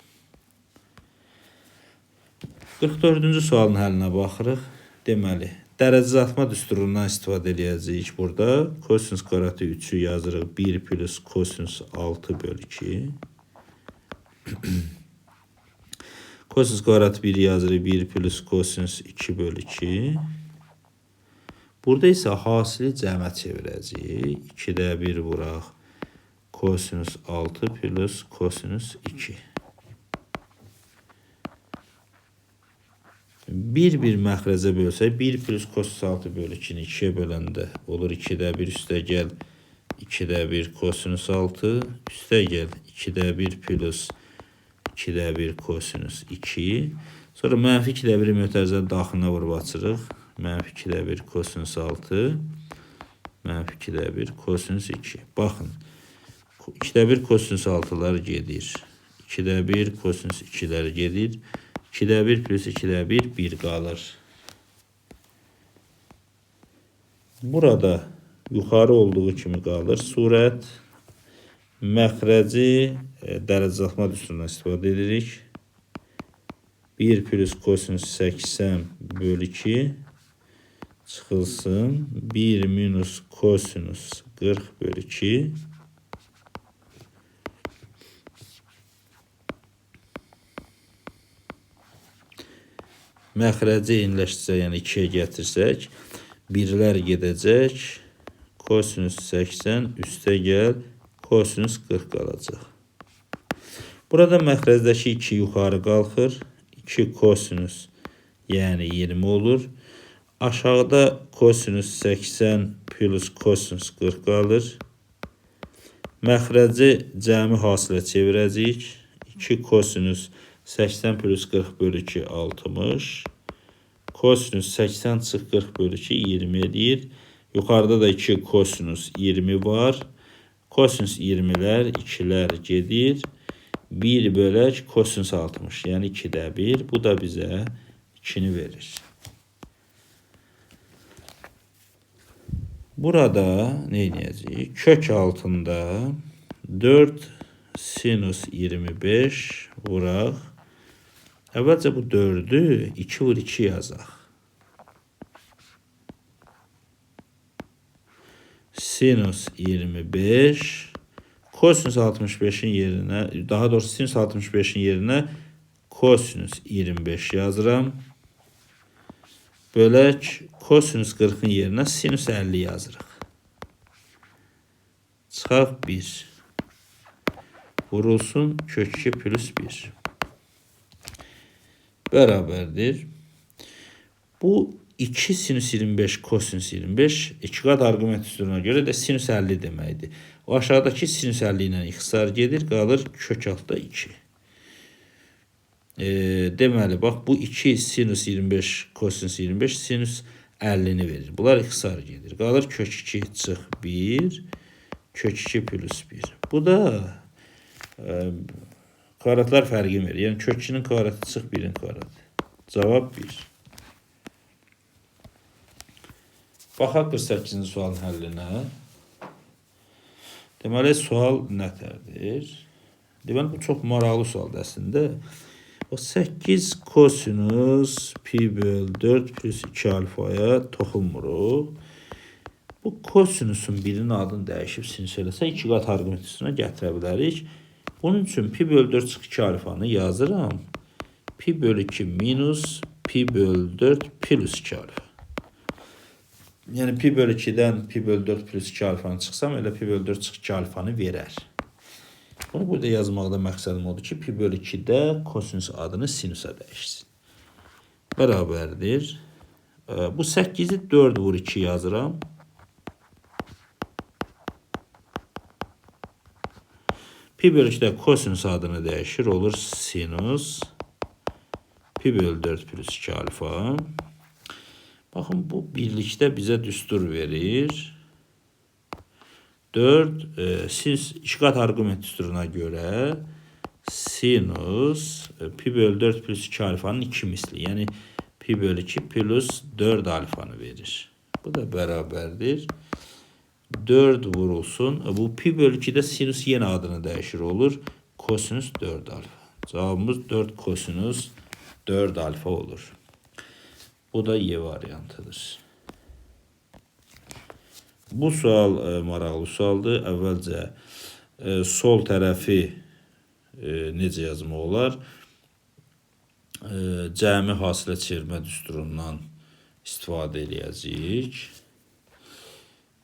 44-cü sualın həllinə baxırıq. Deməli, dərəcəzatma düsturundan istifadə edəcəyik burada. Kosinüs kvadratı 3'ü yazırıq. 1 plus kosinüs 6 bölü 2. Kosinüs kvadratı 1 yazırıq. 1 plus kosinüs 2 bölü 2. Burada isə hasili cəmə çevirəcəyik. 2'də 1 vuraq. Kosinüs 6 plus kosinüs 2. Bir məxrəcə bölsək 1 plus kosinüs 6 bölü 2'ni 2'ye böləndə olur 2'də 1 üstə gəl 2'də 1 kosinüs 6 üstə gəl 2'də 1 plus 2'də 1 kosinüs 2. Sonra mənfi 2'də 1'i mötərizənin daxilinə vurub açırıq. Mənfi 2'də 1 kosinüs 6 mənfi 2'də 1 kosinüs 2. Baxın 2'də 1 kosinüs 6'lar gedir. 2'də 1 kosinüs 2'lər gedir. 2'də 1 plus 2'də 1 1 qalır. Burada yuxarı olduğu kimi qalır. Surət məxrəci dərəcəzatma düsturundan istifadə edirik. 1 plus kosinüs 80 bölü 2 çıxılsın. 1 minus kosinüs 40 bölü 2. Məxrəci eyniləşdirsə, yəni 2'ye gətirsək, 1'lər gedəcək. Kosinüs 80 üstə gəl, kosinüs 40 qalacaq. Burada məxrəzdəki 2 yuxarı qalxır. 2 kosinüs, yəni 20 olur. Aşağıda kosinüs 80 plus kosinüs 40 qalır. Məxrəci cəmi hasilə çevirəcəyik. 2 kosinüs 80 plus 40 bölü 2 60. Kosinüs 80 çıx 40 bölü 2 20 edir. Yuxarıda da 2 kosinüs 20 var. Kosinüs 20'lər 2'lər gedir. 1 bölək kosinüs 60. Yəni 2'də 1. Bu da bizə 2'ni verir. Burada ne edəcəyik? Kök altında 4 sinus 25 vuraq. Əvvəlcə bu 4'ü 2 vur 2 yazaq. Sinus 25 kosinus 65'in yerine, daha doğrusu sinüs 65'in yerine kosinüs 25 yazıram. Bölək kosinüs 40'ın yerine sinüs 50 yazırıq. Çıxaq 1. Vurulsun kök 2 plus 1. Bərabərdir. Bu 2 sinüs 25 kosinüs 25 2 qat arqument üstünə görə də sinüs 50 deməkdir. O aşağıdakı sinüs 50 ilə ixtisar gedir, qalır kök altda 2. Deməli, bax bu 2 sinüs 25 kosinüs 25 sinüs 50'ni verir. Bunlar ixtisar gedir. Qalır kök 2 çıx 1, kök 2 plus 1. Bu da kvadratlar fərqi verir. Yəni kök 2'nin kvadratı çıx 1'in kvadratı. Cavab 1. Baxaq 48-ci sualın həllinə. Deməli, sual nətərdir? Deməli, bu çox maraqlı sualdır əslində. O 8 kosinus pi böl 4 plus 2 alfaya toxunmuruq. Bu kosinusun birinin adını dəyişib sinüs eləsə 2 qat arqument üstünə gətirə bilərik. Bunun üçün pi böl 4 çıx 2 alfanı yazıram. Pi böl 2 minus pi böl 4 plus 2 alfa. Yəni pi böl 2'dən pi böl 4 plus 2 alfanı çıxsam, elə pi böl 4 çıx 2 alfanı verər. Bunu burada yazmaqda məqsədim odur ki, pi böl 2'də kosinüs adını sinüsə dəyişsin. Bərabərdir. Bu 8'i 4 vur 2 yazıram. Pi böl 2'də kosinüs adını dəyişir, olur sinüs pi böl 4 plus 2 alfa. Baxın, bu birlikdə bizə düstur verir. 4 sinüs 2 qat arqument düsturuna görə sinüs pi böl 4 plus 2 alfanın 2 misli. Yəni pi böl 2 plus 4 alfanı verir. Bu da bərabərdir. 4 vurulsun. Bu pi böl 2'də sinüs yenə adını dəyişir, olur kosinüs 4 alfa. Cavabımız 4 kosinüs 4 alfa olur. Bu da Y variantıdır. Bu sual maraqlı sualdır. Əvvəlcə sol tərəfi necə yazmaq olar? Cəmi hasilə çevirmə düsturundan istifadə edəcəyik.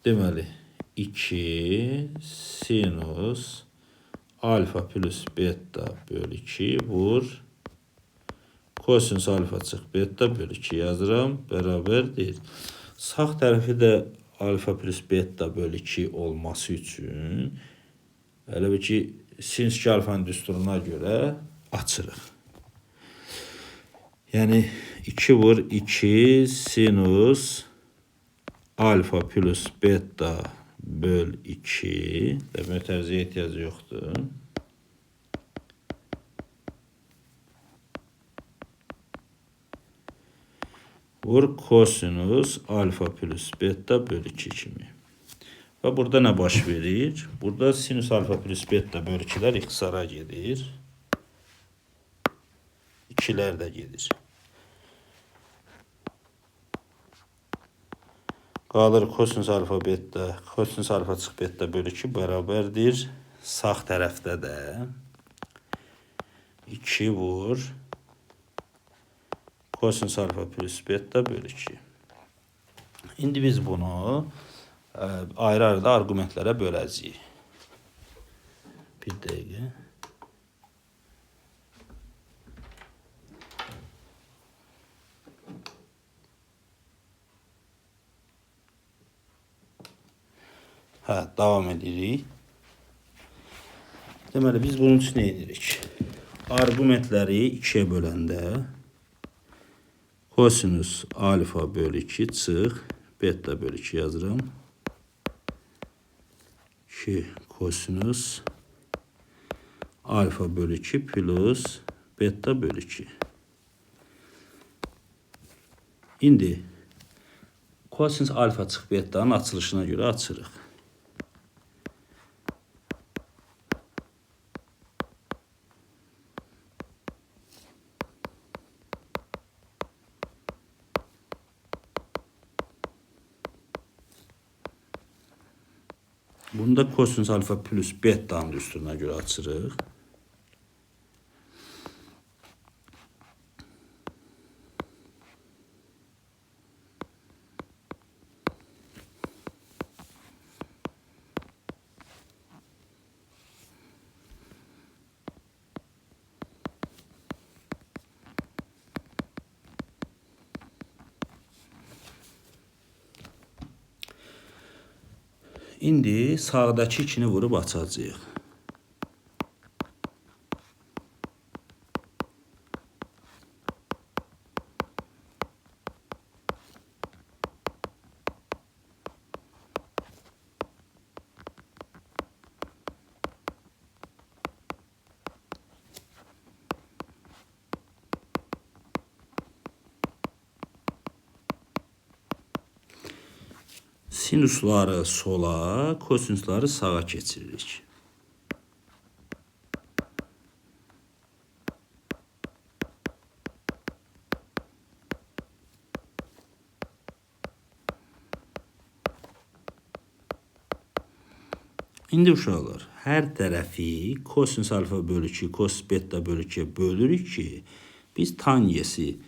Deməli, 2 sinüs alfa plus beta böl 2 vur kosinüs alfa çıx beta böl 2 yazıram, bərabərdir. Sağ tərəfi də alfa plus beta böl 2 olması üçün elə bir ki, sinüs 2 alfanın düsturuna görə açırıq. Yəni 2 vur 2 sinüs alfa plus beta böl 2. Mötərizəyə ehtiyac yoxdur. Vur kosinüs alfa plus beta böl 2 kimi. Və burada nə baş verir? Burada sinüs alfa plus beta böl 2'lər ixtisara gedir. 2'lər də gedir. Qalır kosinüs alfa beta, kosinüs alfa çıx beta böl 2 bərabərdir. Sağ tərəfdə də 2 vur kosinüs alfa plus beta böl 2. İndi biz bunu ayrı-ayrı da arqumentlərə böləcəyik. Bir dəqiqə. Davam edirik. Deməli, biz bunun üçün nə edirik? Arqumentləri 2'ye böləndə kosinüs alfa böl 2 çıx beta böl 2 yazıram. 2 kosinüs alfa böl 2 plus beta böl 2. İndi Kosinus alfa çıx betanın açılışına görə açırıq. Bunda kosinus alfa plus betanın üstünə görə açırıq. İndi sağdakı ikini vurub açacağıq. Sinusları sola, kosinusları sağa keçiririk. İndi uşaqlar, hər tərəfi kosinus alfa bölü 2, kosinus beta bölü 2'ye bölürük ki, biz tangesi,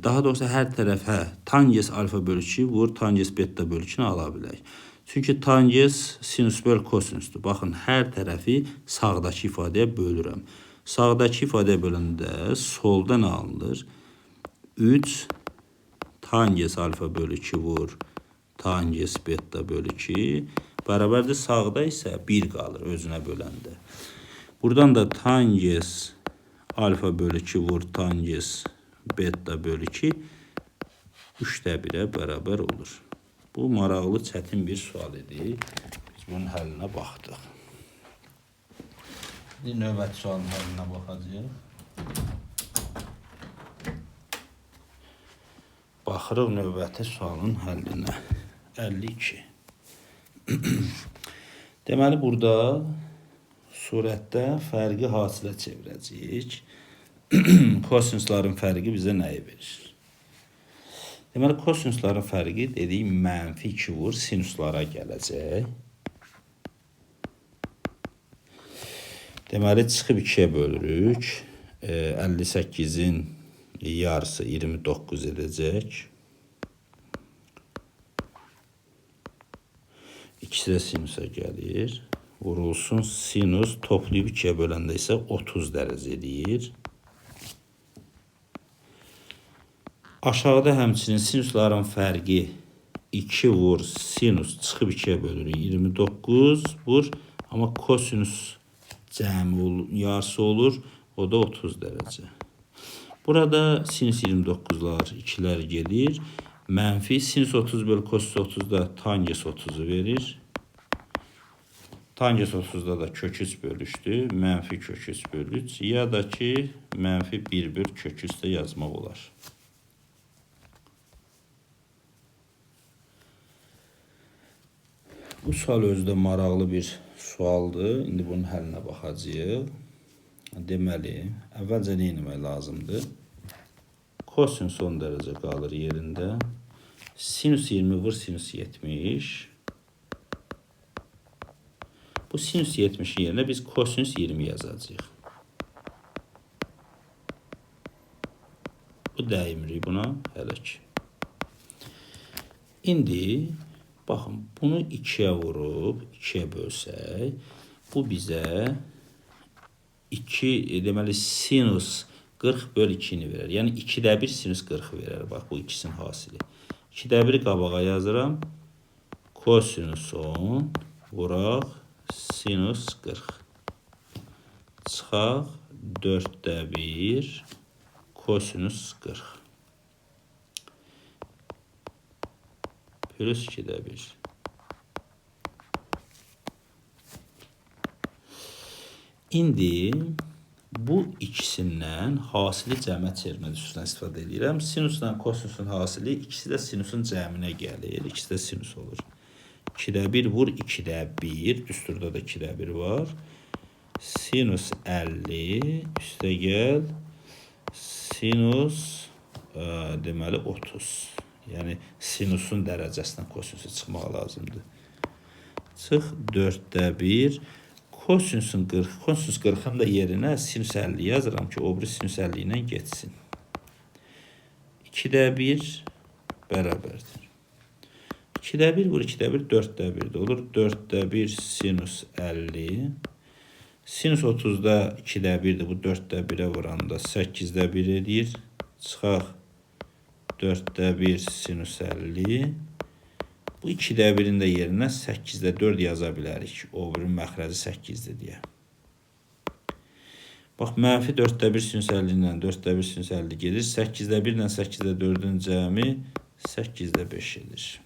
daha doğrusu hər tərəfə tangens alfa bölü 2 vur tangens beta bölü 2'ni ala bilək. Çünki tangens sinus böl kosinusdur. Baxın, hər tərəfi sağdakı ifadəyə bölürəm. Sağdakı ifadəyə böləndə solda nə alınır? 3 tangens alfa bölü 2 vur tangens beta bölü 2 bərabərdir. Sağda isə 1 qalır özünə böləndə. Buradan da tangens alfa bölü 2 vur tangens beta bölü 2 3'də 1'ə bərabər olur. Bu maraqlı çətin bir sual idi. Biz bunun həllinə baxdıq. İndi növbəti sualın həllinə baxacağıq. Baxırıq növbəti sualın həllinə. 52. Deməli, burada surətdə fərqi hasilə çevirəcəyik. Kosinusların fərqi bizə nəyi verir? Deməli, kosinusların fərqi dedik, mənfi 2 vur sinuslara gələcək. Deməli, çıxıb 2'ye bölürük. 58'in yarısı 29 edəcək. İkisi də sinusa gəlir. Vurulsun sinus toplayıb 2'ye böləndə isə 30 dərəcə edir. Aşağıda həmçinin sinusların fərqi 2 vur sinus çıxıb 2'ye bölürük 29 vur. Amma kosinus cəmi yarısı olur. O da 30 dərəcə. Burada sinus 29'lar 2'lər gedir. Mənfi sinus 30 bölü kosinus 30 da tangens 30'u verir. Tangens 30'da da kök 3 bölüşdü. Mənfi kök 3 bölü 3. Ya da ki mənfi 1 bölü kök 3 də yazmaq olar. Bu sual özdə maraqlı bir sualdır. İndi bunun həllinə baxacağıq. Deməli, əvvəlcə nə etmək lazımdır? Kosinus 10 dərəcə qalır yerində. Sinus 20 vur sinus 70. Bu sinus 70'in yerine biz kosinus 20 yazacağıq. Bu dəymirik buna hələ ki. İndi baxın, bunu 2'ye vurub 2'ye bölsək, bu bizə 2 deməli sinus 40 böl 2'ni verir. Yəni 2'də 1 sinus 40'ı verir. Bax, bu ikisinin hasili. 2'də 1'i qabağa yazıram. Kosinus 10 vuraq sinus 40. Çıxaq 4'də 1 kosinus 40. Plus 2'də 1. İndi Bu ikisindən hasili cəmə çevirmə üsulundan istifadə edirəm. Sinusla kosinusun hasili ikisi də sinusun cəminə gəlir. İkisi də sinus olur. 2'də 1 vur 2'də 1. Düsturda da 2'də 1 var. Sinus 50 üstə gəl sinus deməli 30. Yəni sinusun dərəcəsindən kosinusu çıxmaq lazımdır. Çıx 4'də 1. Kosinusun 40. Kosinus 40'ın da yerinə sinus 50 yazıram ki, o biri sinus 50 ilə geçsin. 2'də 1 bərabərdir. 2'də 1 vur 2'də 1 4'də 1 də olur. 4'də 1 sinus 50. Sinus 30'da 2'də 1'dir. Bu 4'də 1'ə vuranda 8'də 1 edir. Çıxaq 4'də 1 sinus 50. Bu 2'də 1'in də yerinə 8'də 4 yaza bilərik. O birin məxrəci 8'dir deyə. Bax, mənfi 4'də 1 sinus 50 ilə 4'də 1 sinus 50 gedir. 8'də 1 ilə 8'də 4'ün cəmi 8'də 5 edir.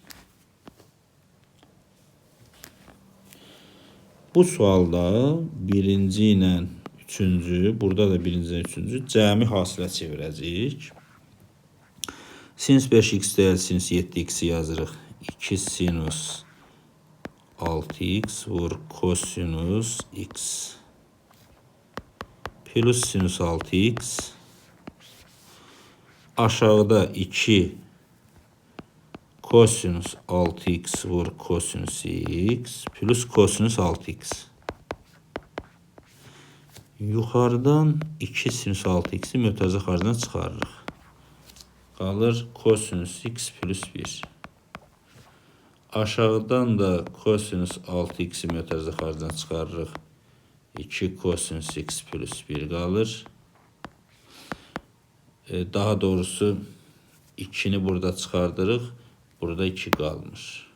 Bu sualda birinci ilə üçüncü, burada da birinci ilə üçüncü cəmi hasilə çevirəcəyik. Sinus 5x deyil, sinus 7x yazırıq. 2 sinus 6x vur kosinus x plus sinus 6x aşağıda 2 kosinus 6x vur kosinus x plus kosinus 6x. Yuxarıdan 2 sinus 6x'i mötərizə xaricdən çıxarırıq. Qalır kosinus x plus 1. Aşağıdan da kosinus 6x'i mötərizə xaricdən çıxarırıq. 2 kosinus x plus 1 qalır. Daha doğrusu 2'ni burada çıxardırıq. Burada 2 qalmış.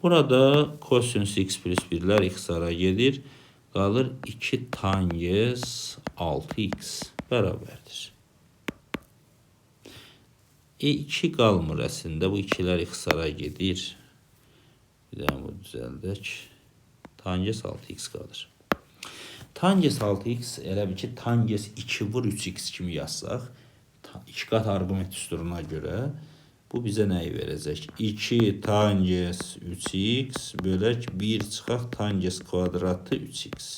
Burada kosinus x plus 1'lər ixtisara gedir. Qalır 2 tangens 6x bərabərdir. 2 qalmır əslində. Bu 2'lər ixtisara gedir. Bir daha bu düzəldək. Tangens 6x qalır. Tangens 6x elə bir ki, tangens 2 vur 3x kimi yazsaq, 2 qat arqument düsturuna görə bu bizə nəyi verəcək? 2 tangens 3x bölək 1 çıxaq tangens kvadratı 3x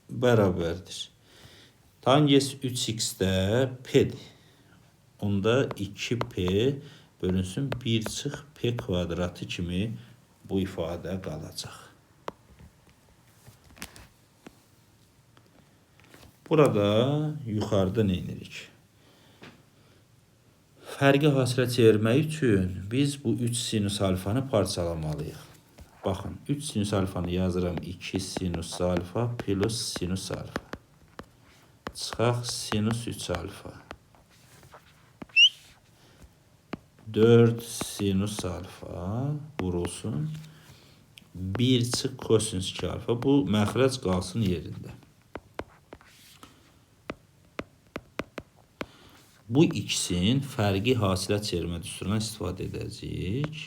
bərabərdir. Tangens 3x-də p-dir. Onda 2p bölünsün 1 çıx p kvadratı kimi bu ifadə qalacaq. Burada yuxarıda nə edirik? Fərqi hasilə çevirmək üçün biz bu 3 sinus alfanı parçalamalıyıq. Baxın, 3 sinus alfanı yazıram. 2 sinus alfa plus sinus alfa. Çıxaq sinus 3 alfa. 4 sinus alfa vurulsun. 1 çıx kosinus 2 alfa. Bu məxrəc qalsın yerində. Bu ikisinin fərqi hasilə çevirmə düsturundan istifadə edəcəyik.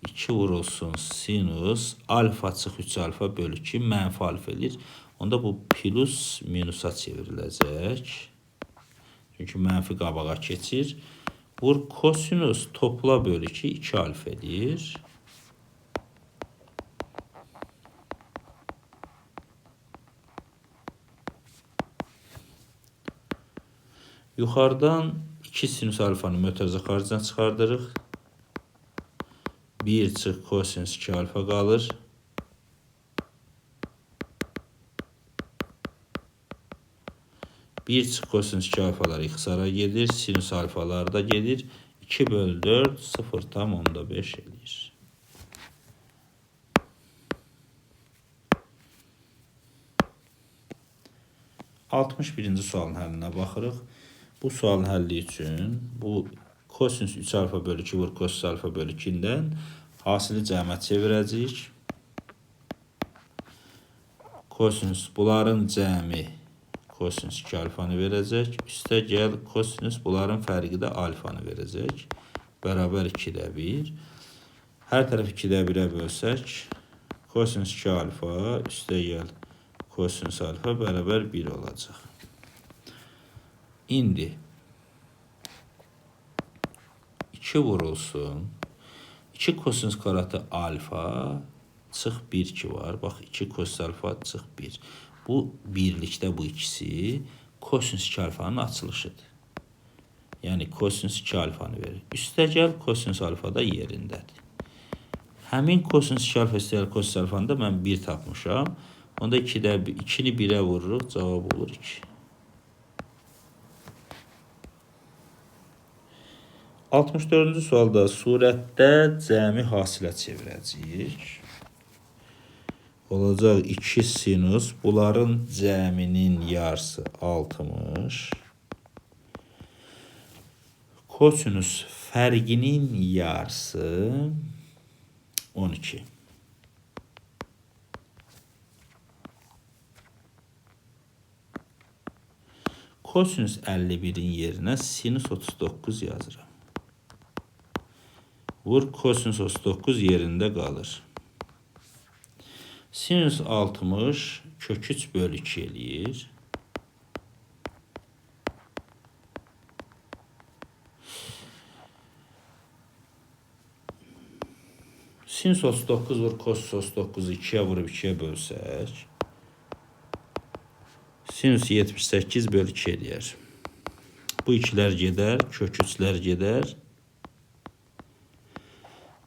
2 vurulsun sinus alfa çıx 3 alfa bölü 2 mənfi alfa edir. Onda bu plus minusa çevriləcək. Çünki mənfi qabağa keçir. Vur kosinus topla bölü 2 2 alfa edir. Yuxarıdan 2 sinus alfanı mötərizə xaricdən çıxardırıq. 1 çıx kosinus 2 alfa qalır. Bir çıx kosinus 2 alfalar ixtisara gedir. Sinus alfalar da gedir. 2 bölü 4 0,5 edir. Altmış birinci sualın həllinə baxırıq. Bu sualın həlli üçün bu kosinus 3 alfa bölü 2 vur kosinus alfa bölü 2'dən hasili cəmə çevirəcəyik. Kosinus bunların cəmi kosinus 2 alfanı verəcək. Üstə gəl kosinus bunların fərqi də alfanı verəcək. Bərabər 2'də 1. Hər tərəf 2'də 1'ə bölsək Kosinus 2 alfa üstə gəl kosinus alfa bərabər 1 olacaq. İndi 2 vurulsun. 2 kosinus kvadratı alfa çıx 1 ki var. Bax 2 kosinus alfa çıx 1. Bu birlikdə bu ikisi kosinus 2 alfanın açılışıdır. Yəni kosinus 2 alfanı verir. Üstə gəl kosinus alfa da yerindədir. Həmin kosinus 2 alfa üstə gəl kosinus alfanı da mən 1 tapmışam. Onda 2'ni 1'ə vururuq, cavab olur 2. Altmış sualda surətdə cəmi hasilə çevirəcəyik. Olacaq 2 sinus, bunların cəminin yarısı 60. Kosinus fərqinin yarısı 12. Kosinus 51'in yerinə sinus 39 yazıram. Vur kosinus 39 yerində qalır. Sinus 60 kök 3 bölü 2 eləyir. Sinus 39 vur kosinus 39'u 2'ye vurup 2'ye bölsək. Sinus 78 bölü 2 eləyər. Bu ikilər gedər, kök 3'lər gedər.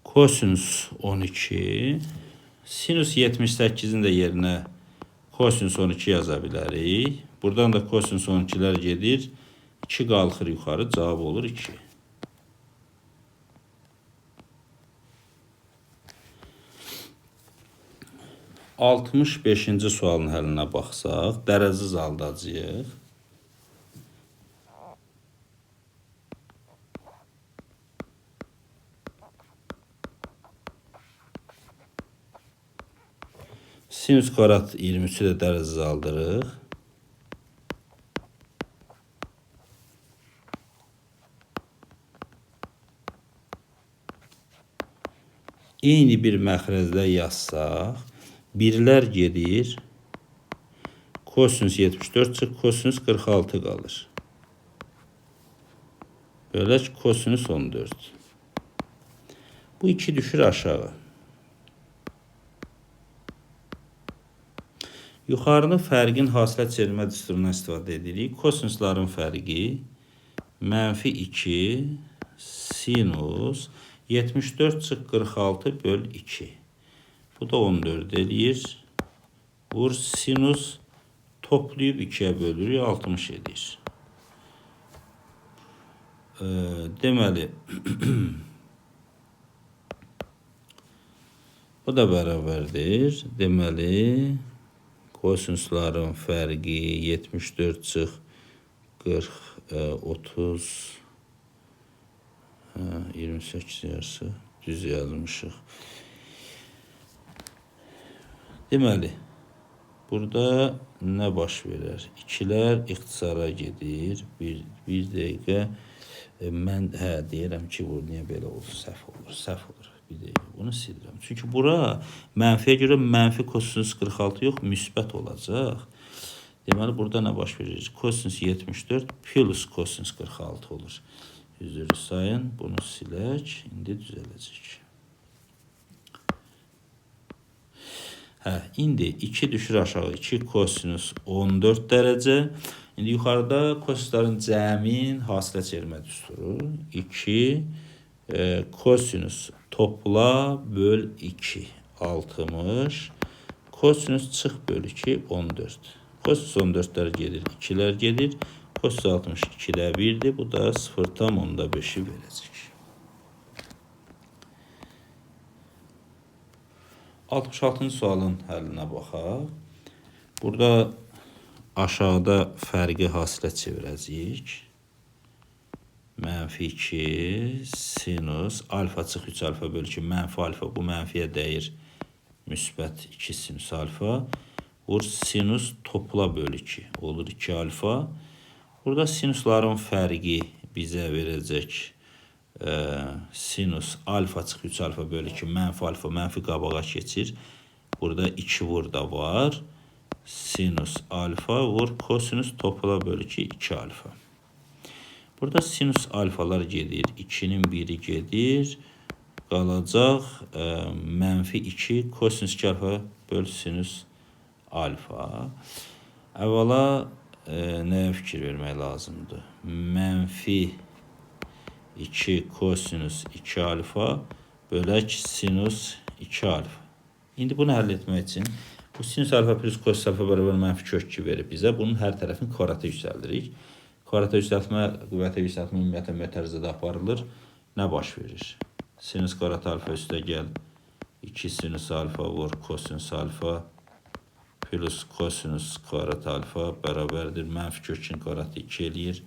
Kosinus 12. Sinus 78'in de yerine kosinus 12 yaza bilərik. Buradan da kosinus 12'lər gedir. 2 qalxır yuxarı, cavab olur 2. Altmış 5-ci sualın həlinə baxsaq, dərəcə zaldacağıq. Sinüs kvadrat 23'ü də dərəcə zaldırıq. Eyni bir məxrəcdə yazsaq, birlər gedir, kosinus 74 çıx, kosinus 46 qalır. Bölək kosinus 14. Bu 2 düşür aşağı. Yuxarını fərqin hasilə çevirmə düsturundan istifadə edirik. Kosinusların fərqi mənfi 2 sinus 74 çıx 46 böl 2. Bu da 14 eləyir. Vur sinus toplayıb 2'ye bölürük 60 edir. Deməli bu da bərabərdir. Deməli kosinusların fərqi 74 çıx 40 30 28 yarısı düz yazmışıq. Deməli burada nə baş verər? 2'lər ixtisara gedir. Bir dəqiqə mən deyirəm ki, bu niyə belə olur? Səhv olur. Bir dəqiqə bunu silirəm. Çünki bura mənfiyə görə mənfi kosinus 46 yox, müsbət olacaq. Deməli burada nə baş verir? Kosinus 74 plus kosinus 46 olur. Üzrü sayın, bunu silək. İndi düzələcək. İndi 2 düşür aşağı. 2 kosinus 14 dərəcə. İndi yuxarıda kosinusların cəmin hasilə çevirmə düsturu. 2 kosinus topla böl 2 60. Kosinus çıx böl 2 14. Kosinus 14'lər gedir, 2'lər gedir. Kosinus 60 2'də 1'dir. Bu da 0,5'i verəcək. 66-cı sualın həllinə baxaq. Burada aşağıda fərqi hasilə çevirəcəyik. Mənfi 2 sinus alfa çıx 3 alfa böl 2 mənfi alfa. Bu mənfiyə dəyir. Müsbət 2 sinus alfa. Vur sinus topla böl 2. Olur 2 alfa. Burada sinusların fərqi bizə verəcək. Sinus alfa çıx 3 alfa böl 2 mənfi alfa mənfi qabağa keçir. Burada 2 vur da var. Sinüs alfa vur kosinüs topla bölü 2 alfa. Burada sinüs alfalar gedir. 2'nin biri gedir. Qalacaq mənfi 2 kosinüs 2 alfa bölü sinüs alfa. Əvvəla nəyə fikir vermək lazımdır? Mənfi 2 kosinüs 2 alfa bölək sinüs 2 alfa. İndi bunu həll etmək üçün bu sinüs alfa plus kosinüs alfa bərabər mənfi kök 2 verib bizə. Bunun hər tərəfini kvadrata yüksəldirik. Kvadrata yüksəltmə, qüvvətə yüksəltmə ümumiyyətlə mötərizədə aparılır. Nə baş verir? Sinüs kvadrat alfa üstə gəl 2 sinüs alfa vur kosinüs alfa plus kosinüs kvadrat alfa bərabərdir. Mənfi kökün kvadratı 2 eləyir.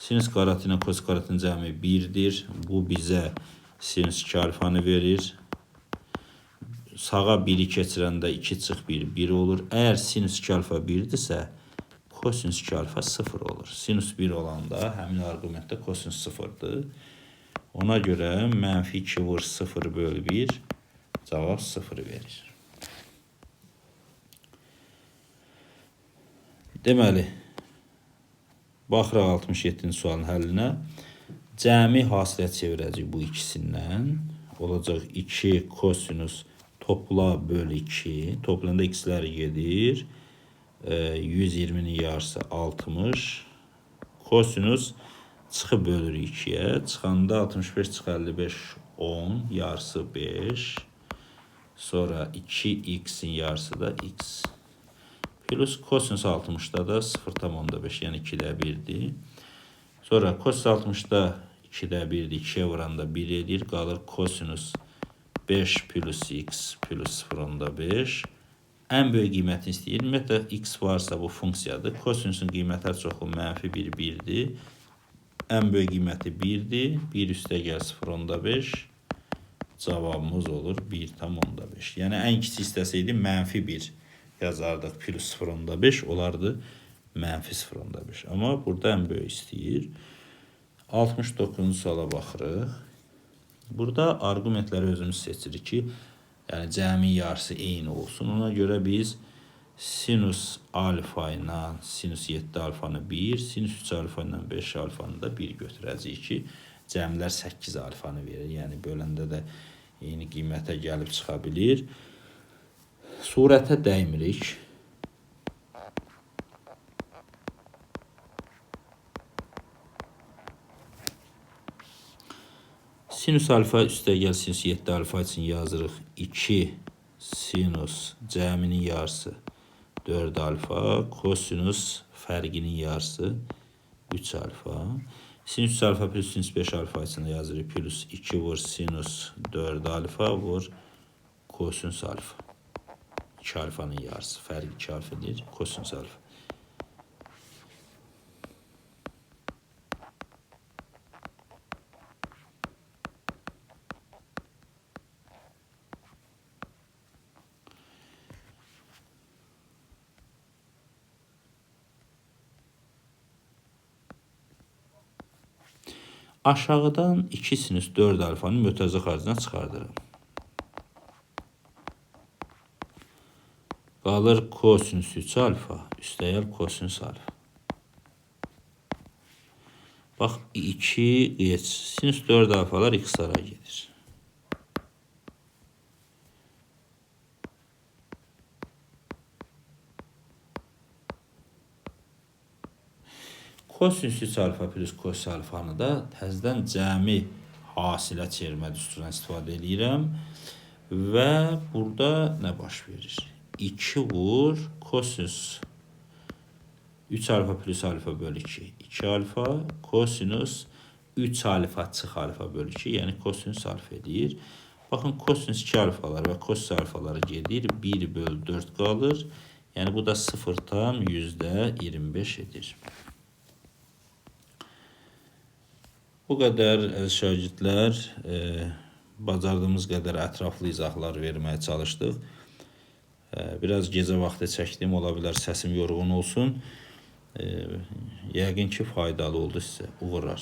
Sinüs kvadratı ilə kosinüs kvadratın cəmi 1'dir. Bu bizə sinüs 2 alfanı verir. Sağa 1'i keçirəndə 2 çıx 1, 1 olur. Əgər sinüs 2 alfa 1'dirsə, kosinüs 2 alfa 0 olur. Sinüs 1 olanda həmin arqumentdə kosinüs 0'dır. Ona görə mənfi 2 vur 0 bölü 1 cavab 0 verir. Deməli, baxıraq 67-ci sualın həllinə. Cəmi hasilə çevirəcək bu ikisindən. Olacaq 2 kosinüs topla bölü 2. Toplayanda x'lər gedir. 120'nin yarısı 60. Kosinüs çıxı bölürük 2'yə. Çıxanda 65 çıx 55 10. Yarısı 5. Sonra 2x'in yarısı da x. Plus kosinüs 60'da da 0,5 yəni 2'də 1'dir. Sonra kosinüs 60'da 2'də 1'dir. 2'yə vuranda 1 edir. Qalır kosinüs 5 plus x plus 0,5. Ən böyük qiymətini istəyir. Ümumiyyətlə x varsa bu funksiyadır. Kosinüsün qiymətləri çoxu mənfi 1, 1'dir. Ən böyük qiyməti 1'dir. 1 üstə gəl 0,5. Cavabımız olur 1,5. Yəni ən kiçik istəsəydi mənfi 1 yazardıq. Plus 0,5 olardı mənfi 0,5. Amma burada ən böyük istəyir. 69-cu suala baxırıq. Burada arqumentləri özümüz seçirik ki, yəni cəmi yarısı eyni olsun. Ona görə biz sinüs alfa ilə sinüs 7 alfanı 1, sinüs 3 alfa ilə 5 alfanı da 1 götürəcəyik ki, cəmlər 8 alfanı verir. Yəni böləndə də eyni qiymətə gəlib çıxa bilir. Surətə dəymirik. Sinüs alfa üstə gəl sinüs 7 alfa üçün yazırıq 2 sinüs cəminin yarısı 4 alfa, kosinüs fərqinin yarısı 3 alfa. Sinüs 3 alfa plus sinüs 5 alfa üçün yazırıq plus 2 vur sinüs 4 alfa vur kosinüs alfa. 2 alfanın yarısı fərq 2 alfadır, kosinüs alfa. Aşağıdan 2 sinüs 4 alfanın mötərizə xaricine çıxardırım. Qalır kosinüs 3 alfa üstəyəl kosinüs alfa. Bax 2 geç. Sinüs 4 alfalar x-lara gedir. Kosinüs 3 alfa plus kosinüs alfanı da təzədən cəmi hasilə çevirmə düsturundan istifadə edirəm. Və burada nə baş verir? 2 vur kosinüs 3 alfa plus alfa bölü 2. 2 alfa kosinüs 3 alfa çıx alfa bölü 2. Yəni kosinüs alfa edir. Baxın kosinüs 2 alfalar və kosinüs alfaları gedir. 1 bölü 4 qalır. Yəni bu da 0,25 edir. Bu qədər şagirdlər bacardığımız qədər ətraflı izahlar verməyə çalışdıq. Biraz gecə vaxtı çəkdim, ola bilər səsim yorğun olsun. Yəqin ki faydalı oldu sizə. Uğurlar.